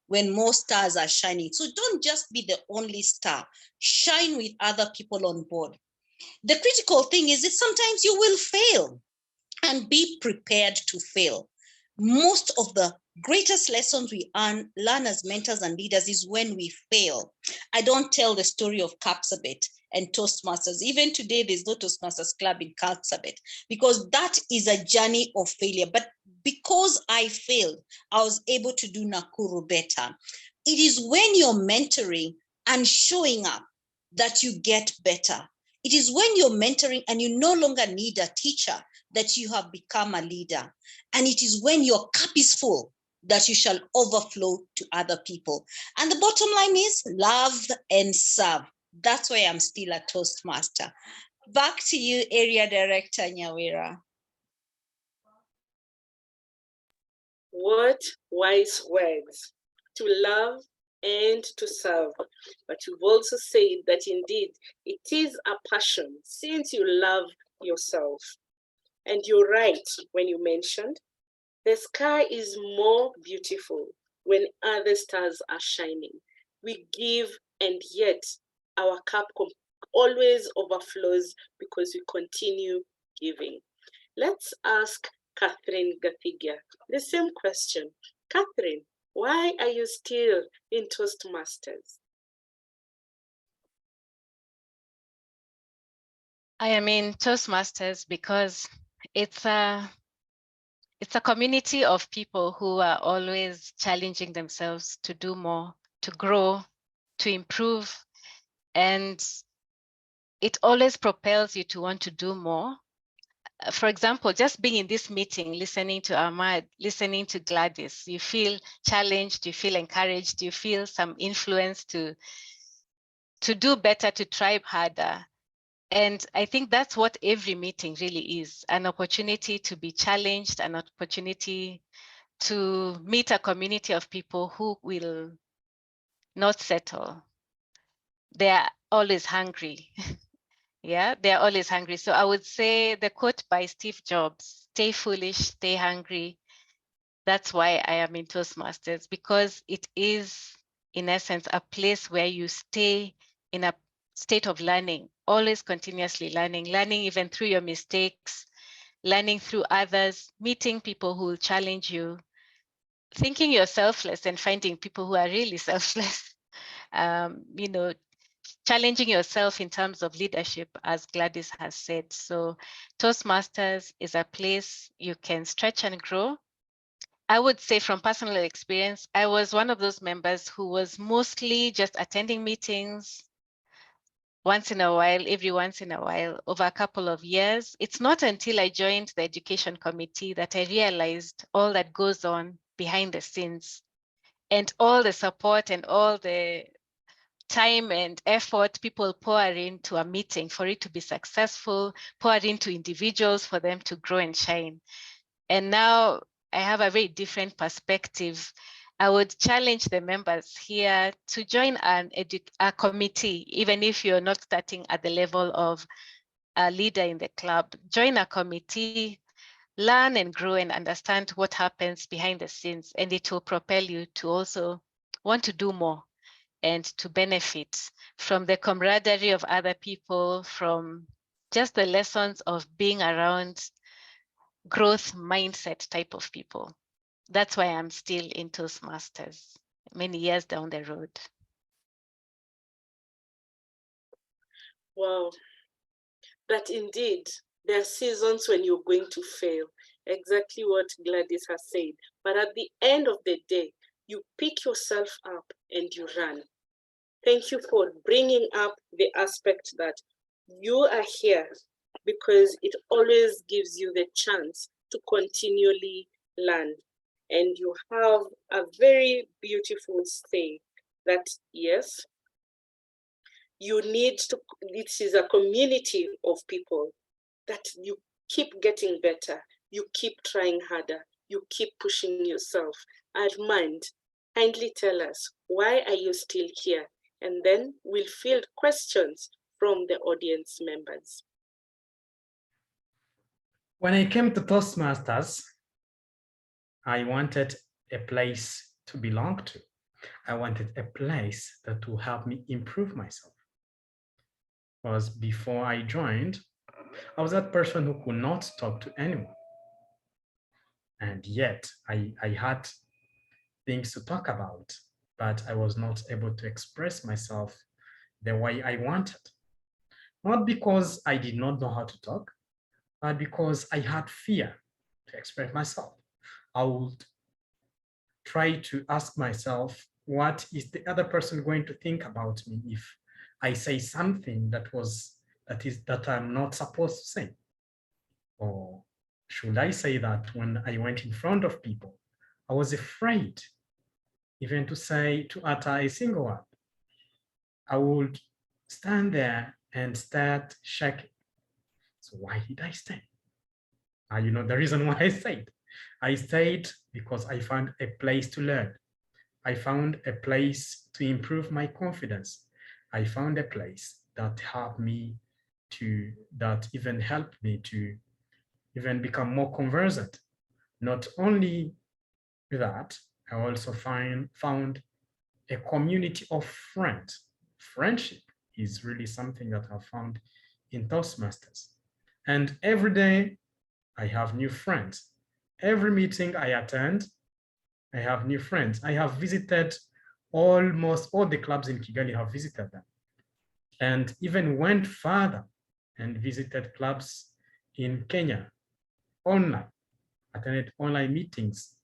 when more stars are shining. So don't just be the only star, shine with other people on board. The critical thing is that sometimes you will fail, and be prepared to fail. Most of the greatest lessons we learn as mentors and leaders is when we fail. I don't tell the story of Kapsabet and Toastmasters. Even today, there's no Toastmasters club in Kapsabet because that is a journey of failure. But because I failed, I was able to do Nakuru better. It is when you're mentoring and showing up that you get better. It is when you're mentoring and you no longer need a teacher that you have become a leader. And it is when your cup is full that you shall overflow to other people. And the bottom line is love and serve. That's why I'm still a Toastmaster. Back to you, Area Director Nyawira. What wise words, to love and to serve. But you've also said that indeed it is a passion since you love yourself. And you're right when you mentioned the sky is more beautiful when other stars are shining. We give, and yet our cup always overflows because we continue giving. Let's ask Catherine Gathigia the same question. Catherine, why are you still in Toastmasters? I am in Toastmasters because it's a community of people who are always challenging themselves to do more, to grow, to improve. And it always propels you to want to do more. For example, just being in this meeting, listening to Armand, listening to Gladys, you feel challenged, you feel encouraged, you feel some influence to do better, to try harder. And I think that's what every meeting really is, an opportunity to be challenged, an opportunity to meet a community of people who will not settle. They are always hungry. Yeah, they're always hungry. So I would say the quote by Steve Jobs, stay foolish, stay hungry. That's why I am in Toastmasters, because it is, in essence, a place where you stay in a state of learning, always continuously learning even through your mistakes, learning through others, meeting people who will challenge you, thinking you're selfless and finding people who are really selfless. Challenging yourself in terms of leadership, as Gladys has said. So Toastmasters is a place you can stretch and grow. I would say from personal experience, I was one of those members who was mostly just attending meetings once in a while, every once in a while, over a couple of years. It's not until I joined the education committee that I realized all that goes on behind the scenes and all the support and all the time and effort people pour into a meeting for it to be successful, pour into individuals for them to grow and shine. And now I have a very different perspective. I would challenge the members here to join a committee, even if you're not starting at the level of a leader in the club. Join a committee, learn and grow and understand what happens behind the scenes, and it will propel you to also want to do more and to benefit from the camaraderie of other people, from just the lessons of being around growth mindset type of people. That's why I'm still in Toastmasters many years down the road. Wow, that indeed there are seasons when you're going to fail, exactly what Gladys has said. But at the end of the day, you pick yourself up and you run. Thank you for bringing up the aspect that you are here because it always gives you the chance to continually learn. And you have a very beautiful say that, yes, you need to, this is a community of people that you keep getting better, you keep trying harder, you keep pushing yourself. Armand, kindly tell us, why are you still here? And then we'll field questions from the audience members. When I came to Toastmasters, I wanted a place to belong to. I wanted a place that will help me improve myself. was before I joined, I was that person who could not talk to anyone. And yet I had things to talk about, but I was not able to express myself the way I wanted. Not because I did not know how to talk, but because I had fear to express myself. I would try to ask myself, what is the other person going to think about me if I say something that I'm not supposed to say? Or should I say that when I went in front of people, I was afraid even to utter a single word. I would stand there and start shaking. So why did I stay? You know, the reason why I stayed because I found a place to learn. I found a place to improve my confidence. I found a place that helped me that even helped me to even become more conversant. Not only that, I also found a community of friends. Friendship is really something that I've found in Toastmasters. And every day I have new friends. Every meeting I attend, I have new friends. I have visited almost all the clubs in Kigali, have visited them. And even went further and visited clubs in Kenya online, attended online meetings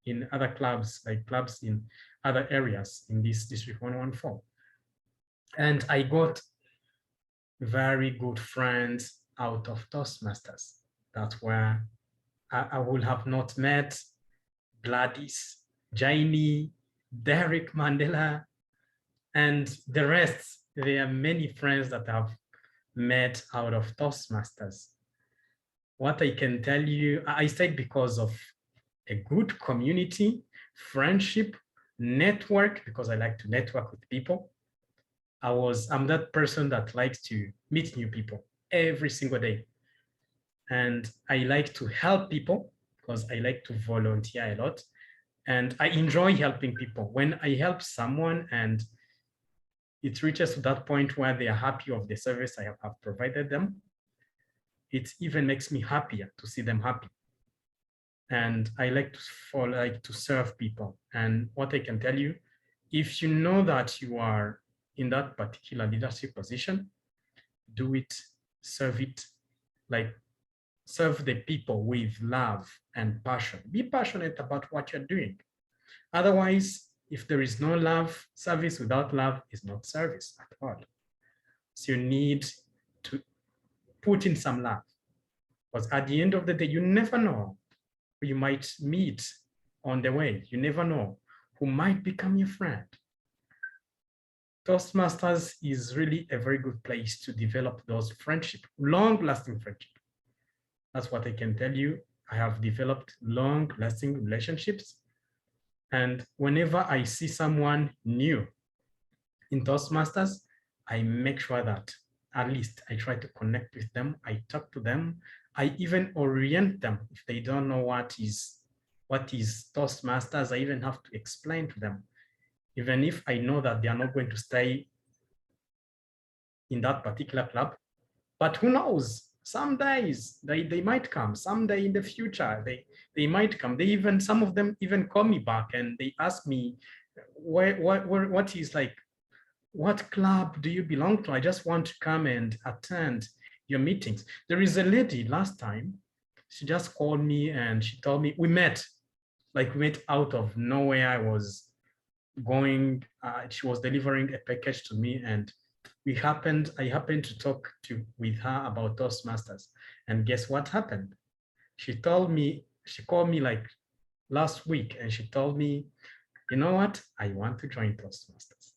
in other clubs, like clubs in other areas in this District 114. And I got very good friends out of Toastmasters. That's where I would have not met Gladys, Jaini, Derek Mandela, and the rest. There are many friends that I've met out of Toastmasters. What I can tell you, I stayed because of a good community, friendship, network, because I like to network with people. I'm that person that likes to meet new people every single day. And I like to help people because I like to volunteer a lot. And I enjoy helping people. When I help someone and it reaches to that point where they are happy of the service I have provided them, it even makes me happier to see them happy. And I like to serve people. And what I can tell you, if you know that you are in that particular leadership position, do it, serve it, like serve the people with love and passion. Be passionate about what you're doing. Otherwise, if there is no love, service without love is not service at all. So you need to put in some love, because at the end of the day, you never know who you might meet on the way. You never know who might become your friend. Toastmasters is really a very good place to develop those friendship, long-lasting friendship. That's what I can tell you. I have developed long-lasting relationships. And whenever I see someone new in Toastmasters, I make sure that at least I try to connect with them. I talk to them. I even orient them if they don't know what is Toastmasters. I even have to explain to them, even if I know that they are not going to stay in that particular club. But who knows? Some days they might come. Someday in the future they might come. Some of them even call me back and they ask me, what is like, what club do you belong to? I just want to come and attend your meetings. There is a lady last time, she just called me and she told me, we met out of nowhere. I she was delivering a package to me and I happened to talk with her about Toastmasters. And guess what happened? She called me like last week and she told me, you know what? I want to join Toastmasters.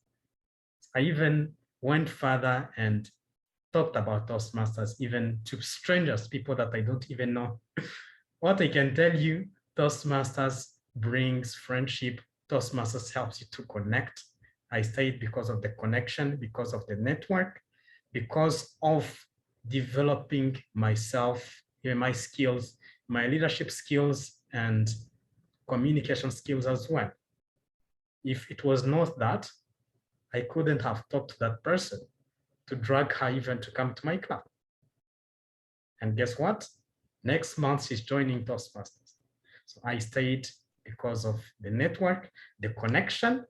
I even went further and talked about Toastmasters, even to strangers, people that I don't even know. What I can tell you, Toastmasters brings friendship. Toastmasters helps you to connect. I stayed because of the connection, because of the network, because of developing myself, my skills, my leadership skills, and communication skills as well. If it was not that, I couldn't have talked to that person. to drag her even to come to my club. And guess what? Next month, she's joining Toastmasters. So I stayed because of the network, the connection,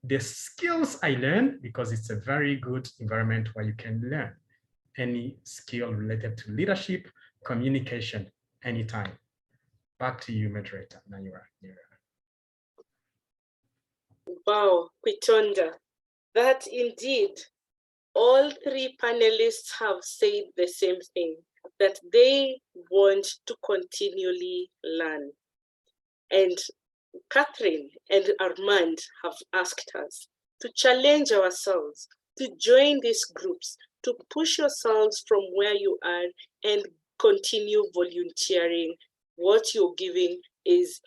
the skills I learned, because it's a very good environment where you can learn any skill related to leadership, communication, anytime. Back to you, moderator, Nyawira. Wow, Kwitonda, that indeed, all three panelists have said the same thing, that they want to continually learn. And Catherine and Armand have asked us to challenge ourselves, to join these groups, to push yourselves from where you are and continue volunteering. What you're giving is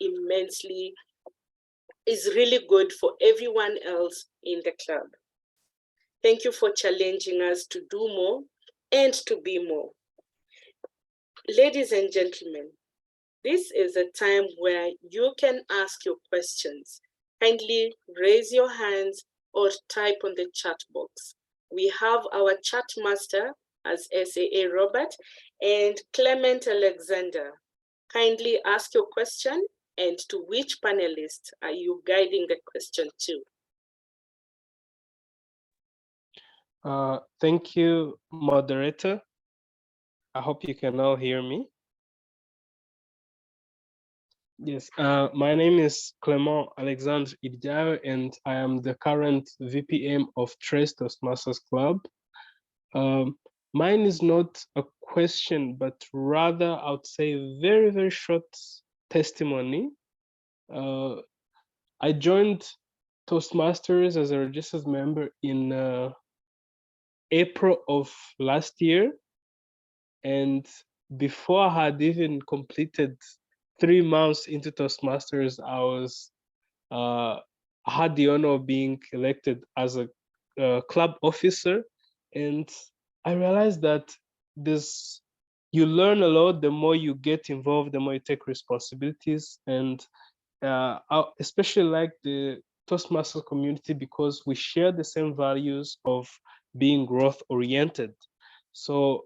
really good for everyone else in the club. Thank you for challenging us to do more and to be more. Ladies and gentlemen, this is a time where you can ask your questions. Kindly raise your hands or type on the chat box. We have our chat master as SAA Robert and Clement Alexander. Kindly ask your question and to which panelist are you guiding the question to? Thank you, moderator. I hope you can all hear me. Yes, my name is Clement Alexandre Idiao, and I am the current VPM of Tres Toastmasters Club. Mine is not a question, but rather I would say a very, very short testimony. I joined Toastmasters as a registered member in April of last year. And before I had even completed 3 months into Toastmasters, I had the honor of being elected as a club officer. And I realized that you learn a lot the more you get involved, the more you take responsibilities. And I especially like the Toastmasters community because we share the same values of being growth oriented. So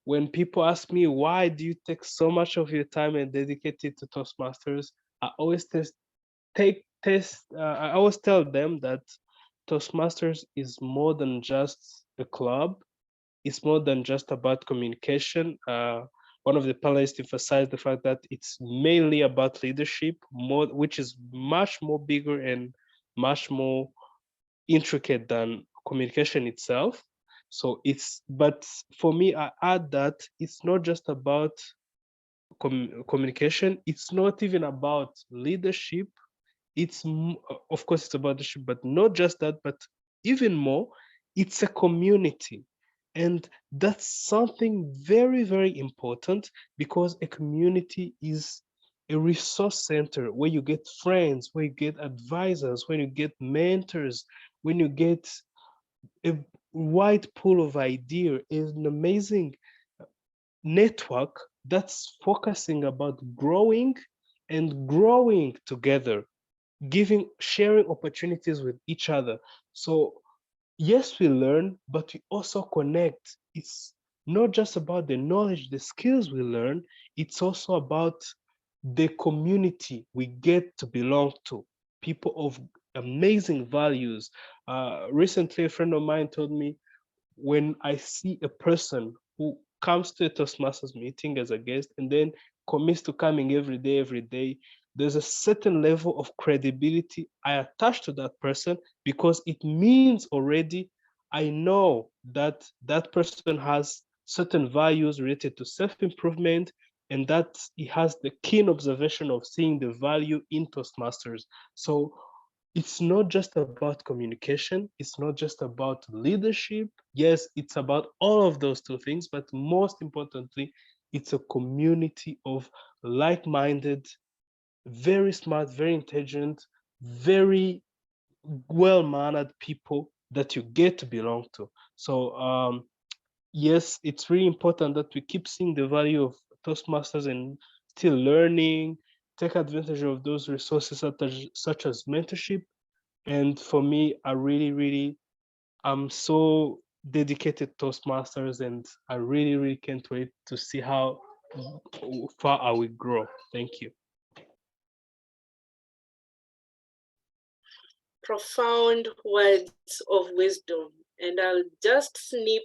when people ask me, why do you take so much of your time and dedicate it to Toastmasters? I always I always tell them that Toastmasters is more than just a club. It's more than just about communication. One of the panelists emphasized the fact that it's mainly about leadership, which is much more bigger and much more intricate than communication itself. So but for me, I add that it's not just about communication. It's not even about leadership. Of course, it's about leadership, but not just that, but even more, it's a community. And that's something very, very important because a community is a resource center where you get friends, where you get advisors, when you get mentors, when you get a wide pool of ideas, an amazing network that's focusing about growing and growing together, sharing opportunities with each other. So yes, we learn, but we also connect. It's not just about the knowledge, the skills we learn, it's also about the community we get to belong to, people of amazing values. Recently, a friend of mine told me, when I see a person who comes to a Toastmasters meeting as a guest and then commits to coming every day, there's a certain level of credibility I attach to that person because it means already I know that that person has certain values related to self-improvement and that he has the keen observation of seeing the value in Toastmasters. So it's not just about communication. It's not just about leadership. Yes, it's about all of those two things, but most importantly, it's a community of like-minded, very smart, very intelligent, very well-mannered people that you get to belong to. So yes, it's really important that we keep seeing the value of Toastmasters and still learning, take advantage of those resources such as mentorship. And for me, I'm so dedicated Toastmasters, and I really, really can't wait to see how far I will grow. Thank you. Profound words of wisdom. And I'll just snip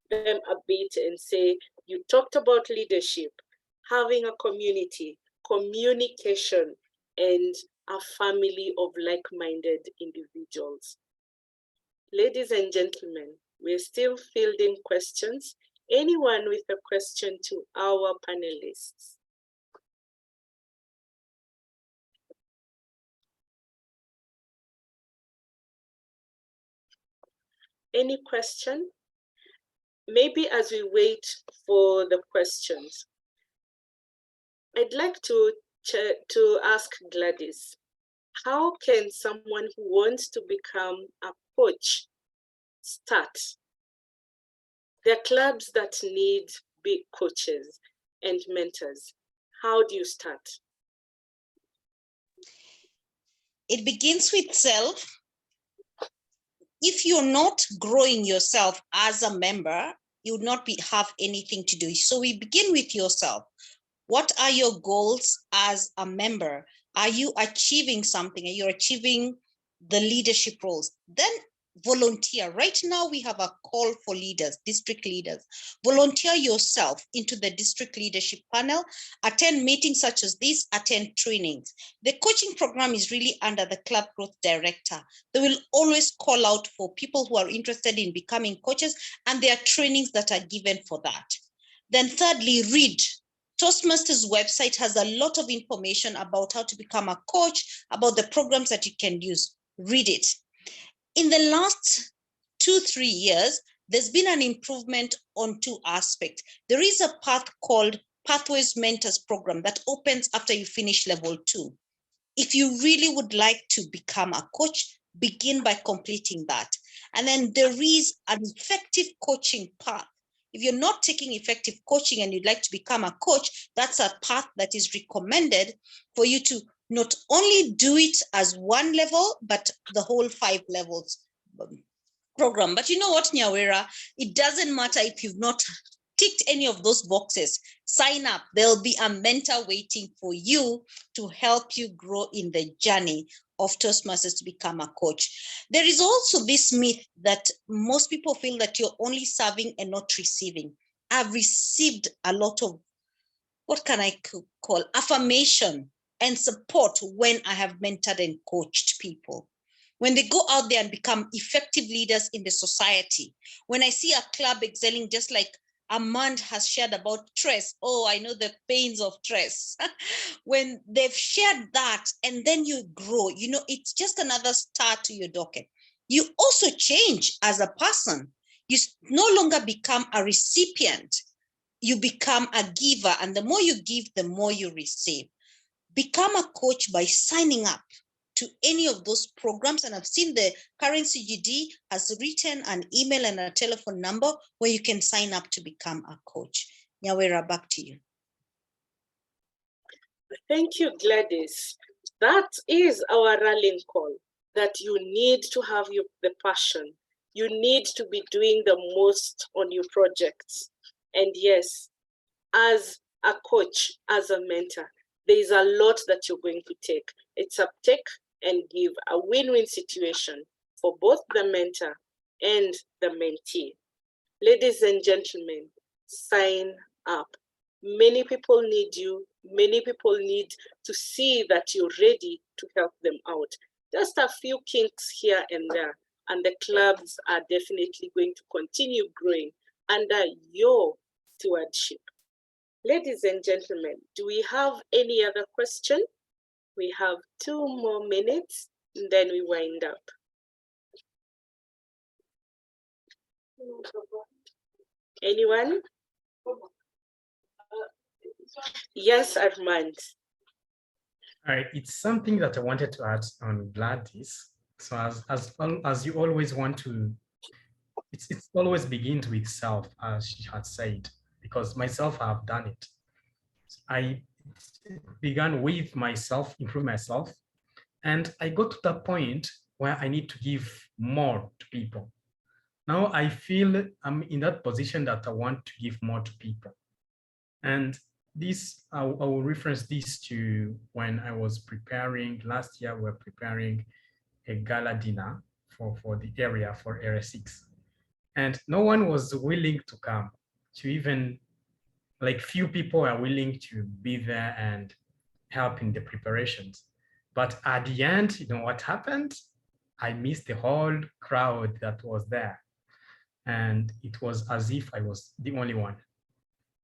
them a bit and say, you talked about leadership, having a community, communication, and a family of like-minded individuals. Ladies and gentlemen, we're still fielding questions. Anyone with a question to our panelists? Any question? Maybe as we wait for the questions, I'd like to ask Gladys, how can someone who wants to become a coach start? There are clubs that need big coaches and mentors. How do you start? It begins with self. If you're not growing yourself as a member, you would not have anything to do. So we begin with yourself. What are your goals as a member? Are you achieving something? Are you achieving the leadership roles? Then volunteer. Right now we have a call for leaders, district leaders. Volunteer yourself into the district leadership panel, attend meetings such as this, attend trainings. The coaching program is really under the club growth director. They will always call out for people who are interested in becoming coaches, and there are trainings that are given for that. Then thirdly, read. Toastmasters website has a lot of information about how to become a coach, about the programs that you can use. Read it. In the last 2-3 years, there's been an improvement on two aspects. There is a path called Pathways Mentors Program that opens after you finish level 2. If you really would like to become a coach, begin by completing that. And then there is an effective coaching path. If you're not taking effective coaching and you'd like to become a coach, that's a path that is recommended for you to not only do it as one level, but the whole 5 levels program. But you know what, Nyawira? It doesn't matter if you've not ticked any of those boxes. Sign up. There'll be a mentor waiting for you to help you grow in the journey of Toastmasters to become a coach. There is also this myth that most people feel that you're only serving and not receiving. I've received a lot of, what can I call, affirmation and support when I have mentored and coached people. When they go out there and become effective leaders in the society. When I see a club excelling, just like Armand has shared about stress. Oh, I know the pains of stress. When they've shared that and then you grow, you know, it's just another star to your docket. You also change as a person. You no longer become a recipient. You become a giver. And the more you give, the more you receive. Become a coach by signing up to any of those programs. And I've seen the current CGD has written an email and a telephone number where you can sign up to become a coach. Nyawira, back to you. Thank you, Gladys. That is our rallying call, that you need to have the passion. You need to be doing the most on your projects. And yes, as a coach, as a mentor, there is a lot that you're going to take. It's a take and give, a win-win situation for both the mentor and the mentee. Ladies and gentlemen, sign up. Many people need you. Many people need to see that you're ready to help them out. Just a few kinks here and there, and the clubs are definitely going to continue growing under your stewardship. Ladies and gentlemen, do we have any other question? We have 2 more minutes, and then we wind up. Anyone? Yes, Armand. All right, it's something that I wanted to add on Gladys. So as you always want to, it's always begins with self, as she had said, because myself, I have done it. I began with myself, improve myself, and I got to the point where I need to give more to people. Now I feel I'm in that position that I want to give more to people. And this, I will reference this to when I was preparing, last year we were preparing a gala dinner for the area for Area 6. And no one was willing to come, to even, like few people are willing to be there and help in the preparations. But at the end, you know what happened? I missed the whole crowd that was there. And it was as if I was the only one.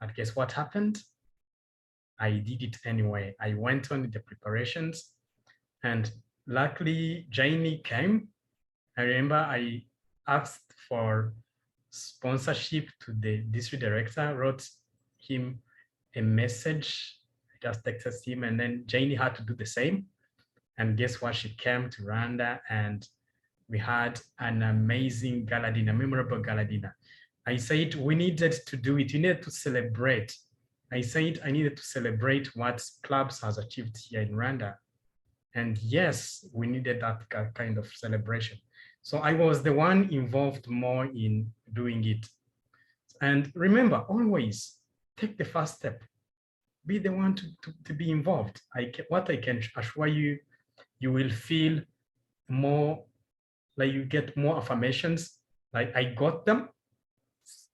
And guess what happened? I did it anyway. I went on the preparations, and luckily Janie came. I remember I asked for sponsorship to the district director, wrote him a message, just texted him, and then Janie had to do the same. And guess what? She came to Rwanda and we had an amazing gala dinner, memorable gala dinner. I said we needed to do it, we needed to celebrate. I said I needed to celebrate what clubs has achieved here in Rwanda. And yes, we needed that kind of celebration. So I was the one involved more in doing it. And remember, always take the first step. Be the one to be involved. What I can assure you, you will feel more, like you get more affirmations. Like I got them,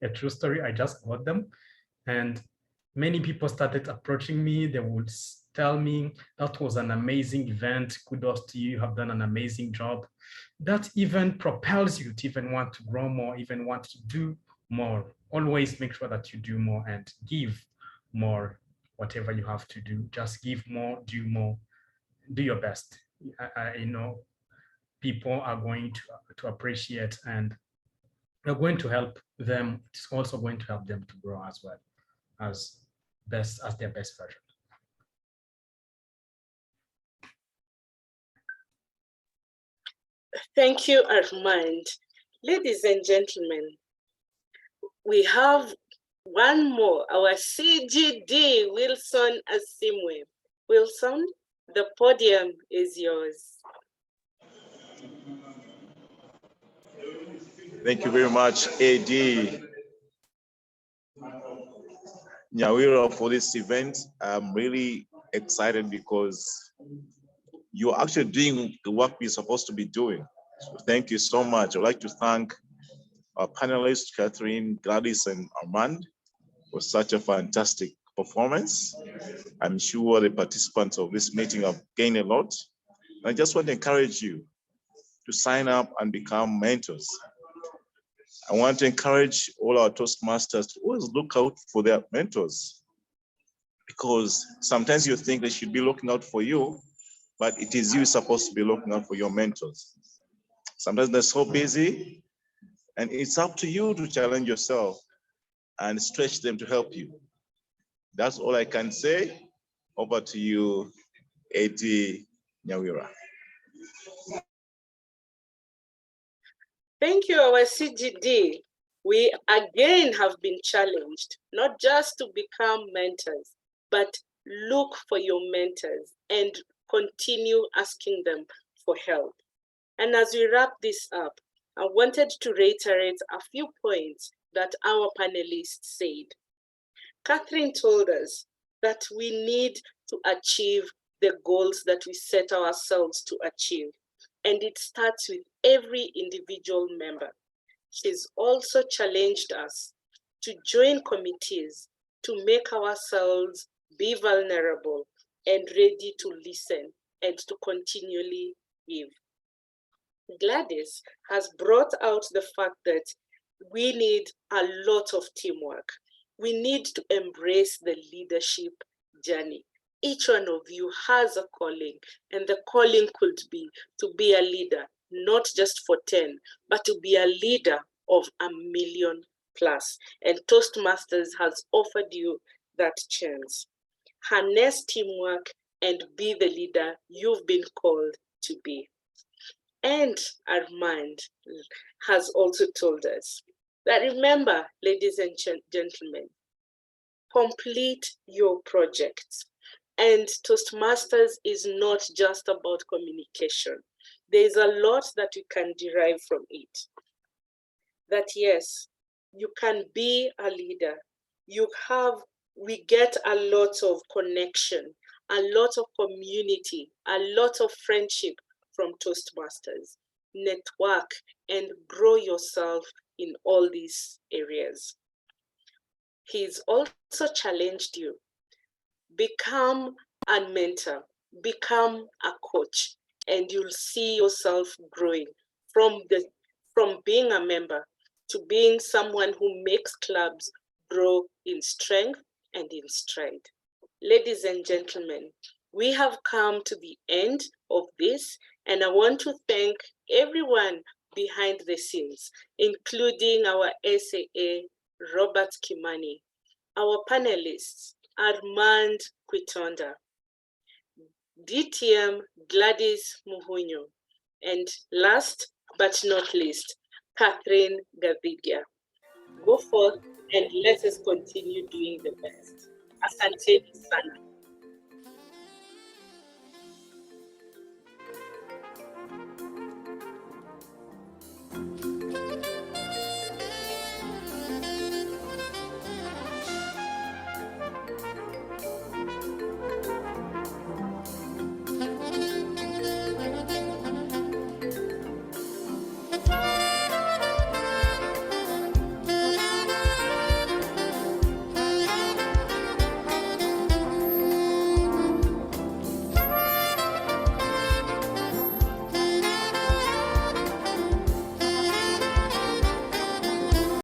a true story, I just got them. And many people started approaching me. They would tell me, that was an amazing event. Kudos to you, you have done an amazing job. That even propels you to even want to grow more, even want to do more. Always make sure that you do more and give more, whatever you have to do. Just give more, do your best. I know people are going to appreciate, and you're going to help them. It's also going to help them to grow as well, as their best version. Thank you, Armand. Ladies and gentlemen, we have one more, our CGD, Wilson Asimwe. Wilson, the podium is yours. Thank you very much, AD Nyawira, for this event. I'm really excited because you're actually doing the work we're supposed to be doing. So thank you so much. I'd like to thank our panelists, Catherine, Gladys, and Armand, for such a fantastic performance. I'm sure the participants of this meeting have gained a lot. I just want to encourage you to sign up and become mentors. I want to encourage all our Toastmasters to always look out for their mentors, because sometimes you think they should be looking out for you, but it is you supposed to be looking out for your mentors. Sometimes they're so busy, and it's up to you to challenge yourself and stretch them to help you. That's all I can say. Over to you, AD Nyawira. Thank you, our CGD. We again have been challenged, not just to become mentors, but look for your mentors and continue asking them for help. And as we wrap this up, I wanted to reiterate a few points that our panelists said. Catherine told us that we need to achieve the goals that we set ourselves to achieve. And it starts with every individual member. She's also challenged us to join committees, to make ourselves be vulnerable and ready to listen and to continually give. Gladys has brought out the fact that we need a lot of teamwork. We need to embrace the leadership journey. Each one of you has a calling, and the calling could be to be a leader, not just for 10, but to be a leader of 1 million plus. And Toastmasters has offered you that chance. Harness teamwork and be the leader you've been called to be. And Armand has also told us that, remember, ladies and gentlemen, complete your projects. And Toastmasters is not just about communication. There's a lot that you can derive from it. that yes, you can be a leader. We get a lot of connection, a lot of community, a lot of friendship from Toastmasters. Network and grow yourself in all these areas. He's also challenged you. Become a mentor, become a coach, and you'll see yourself growing from being a member to being someone who makes clubs grow in strength and in stride. Ladies and gentlemen, we have come to the end of this, and I want to thank everyone behind the scenes, including our SAA, Robert Kimani, our panelists, Armand Kwitonda, DTM Gladys Muhunyo, and last but not least, Catherine Gathigia. Go forth and let us continue doing the best. Asanteni sana.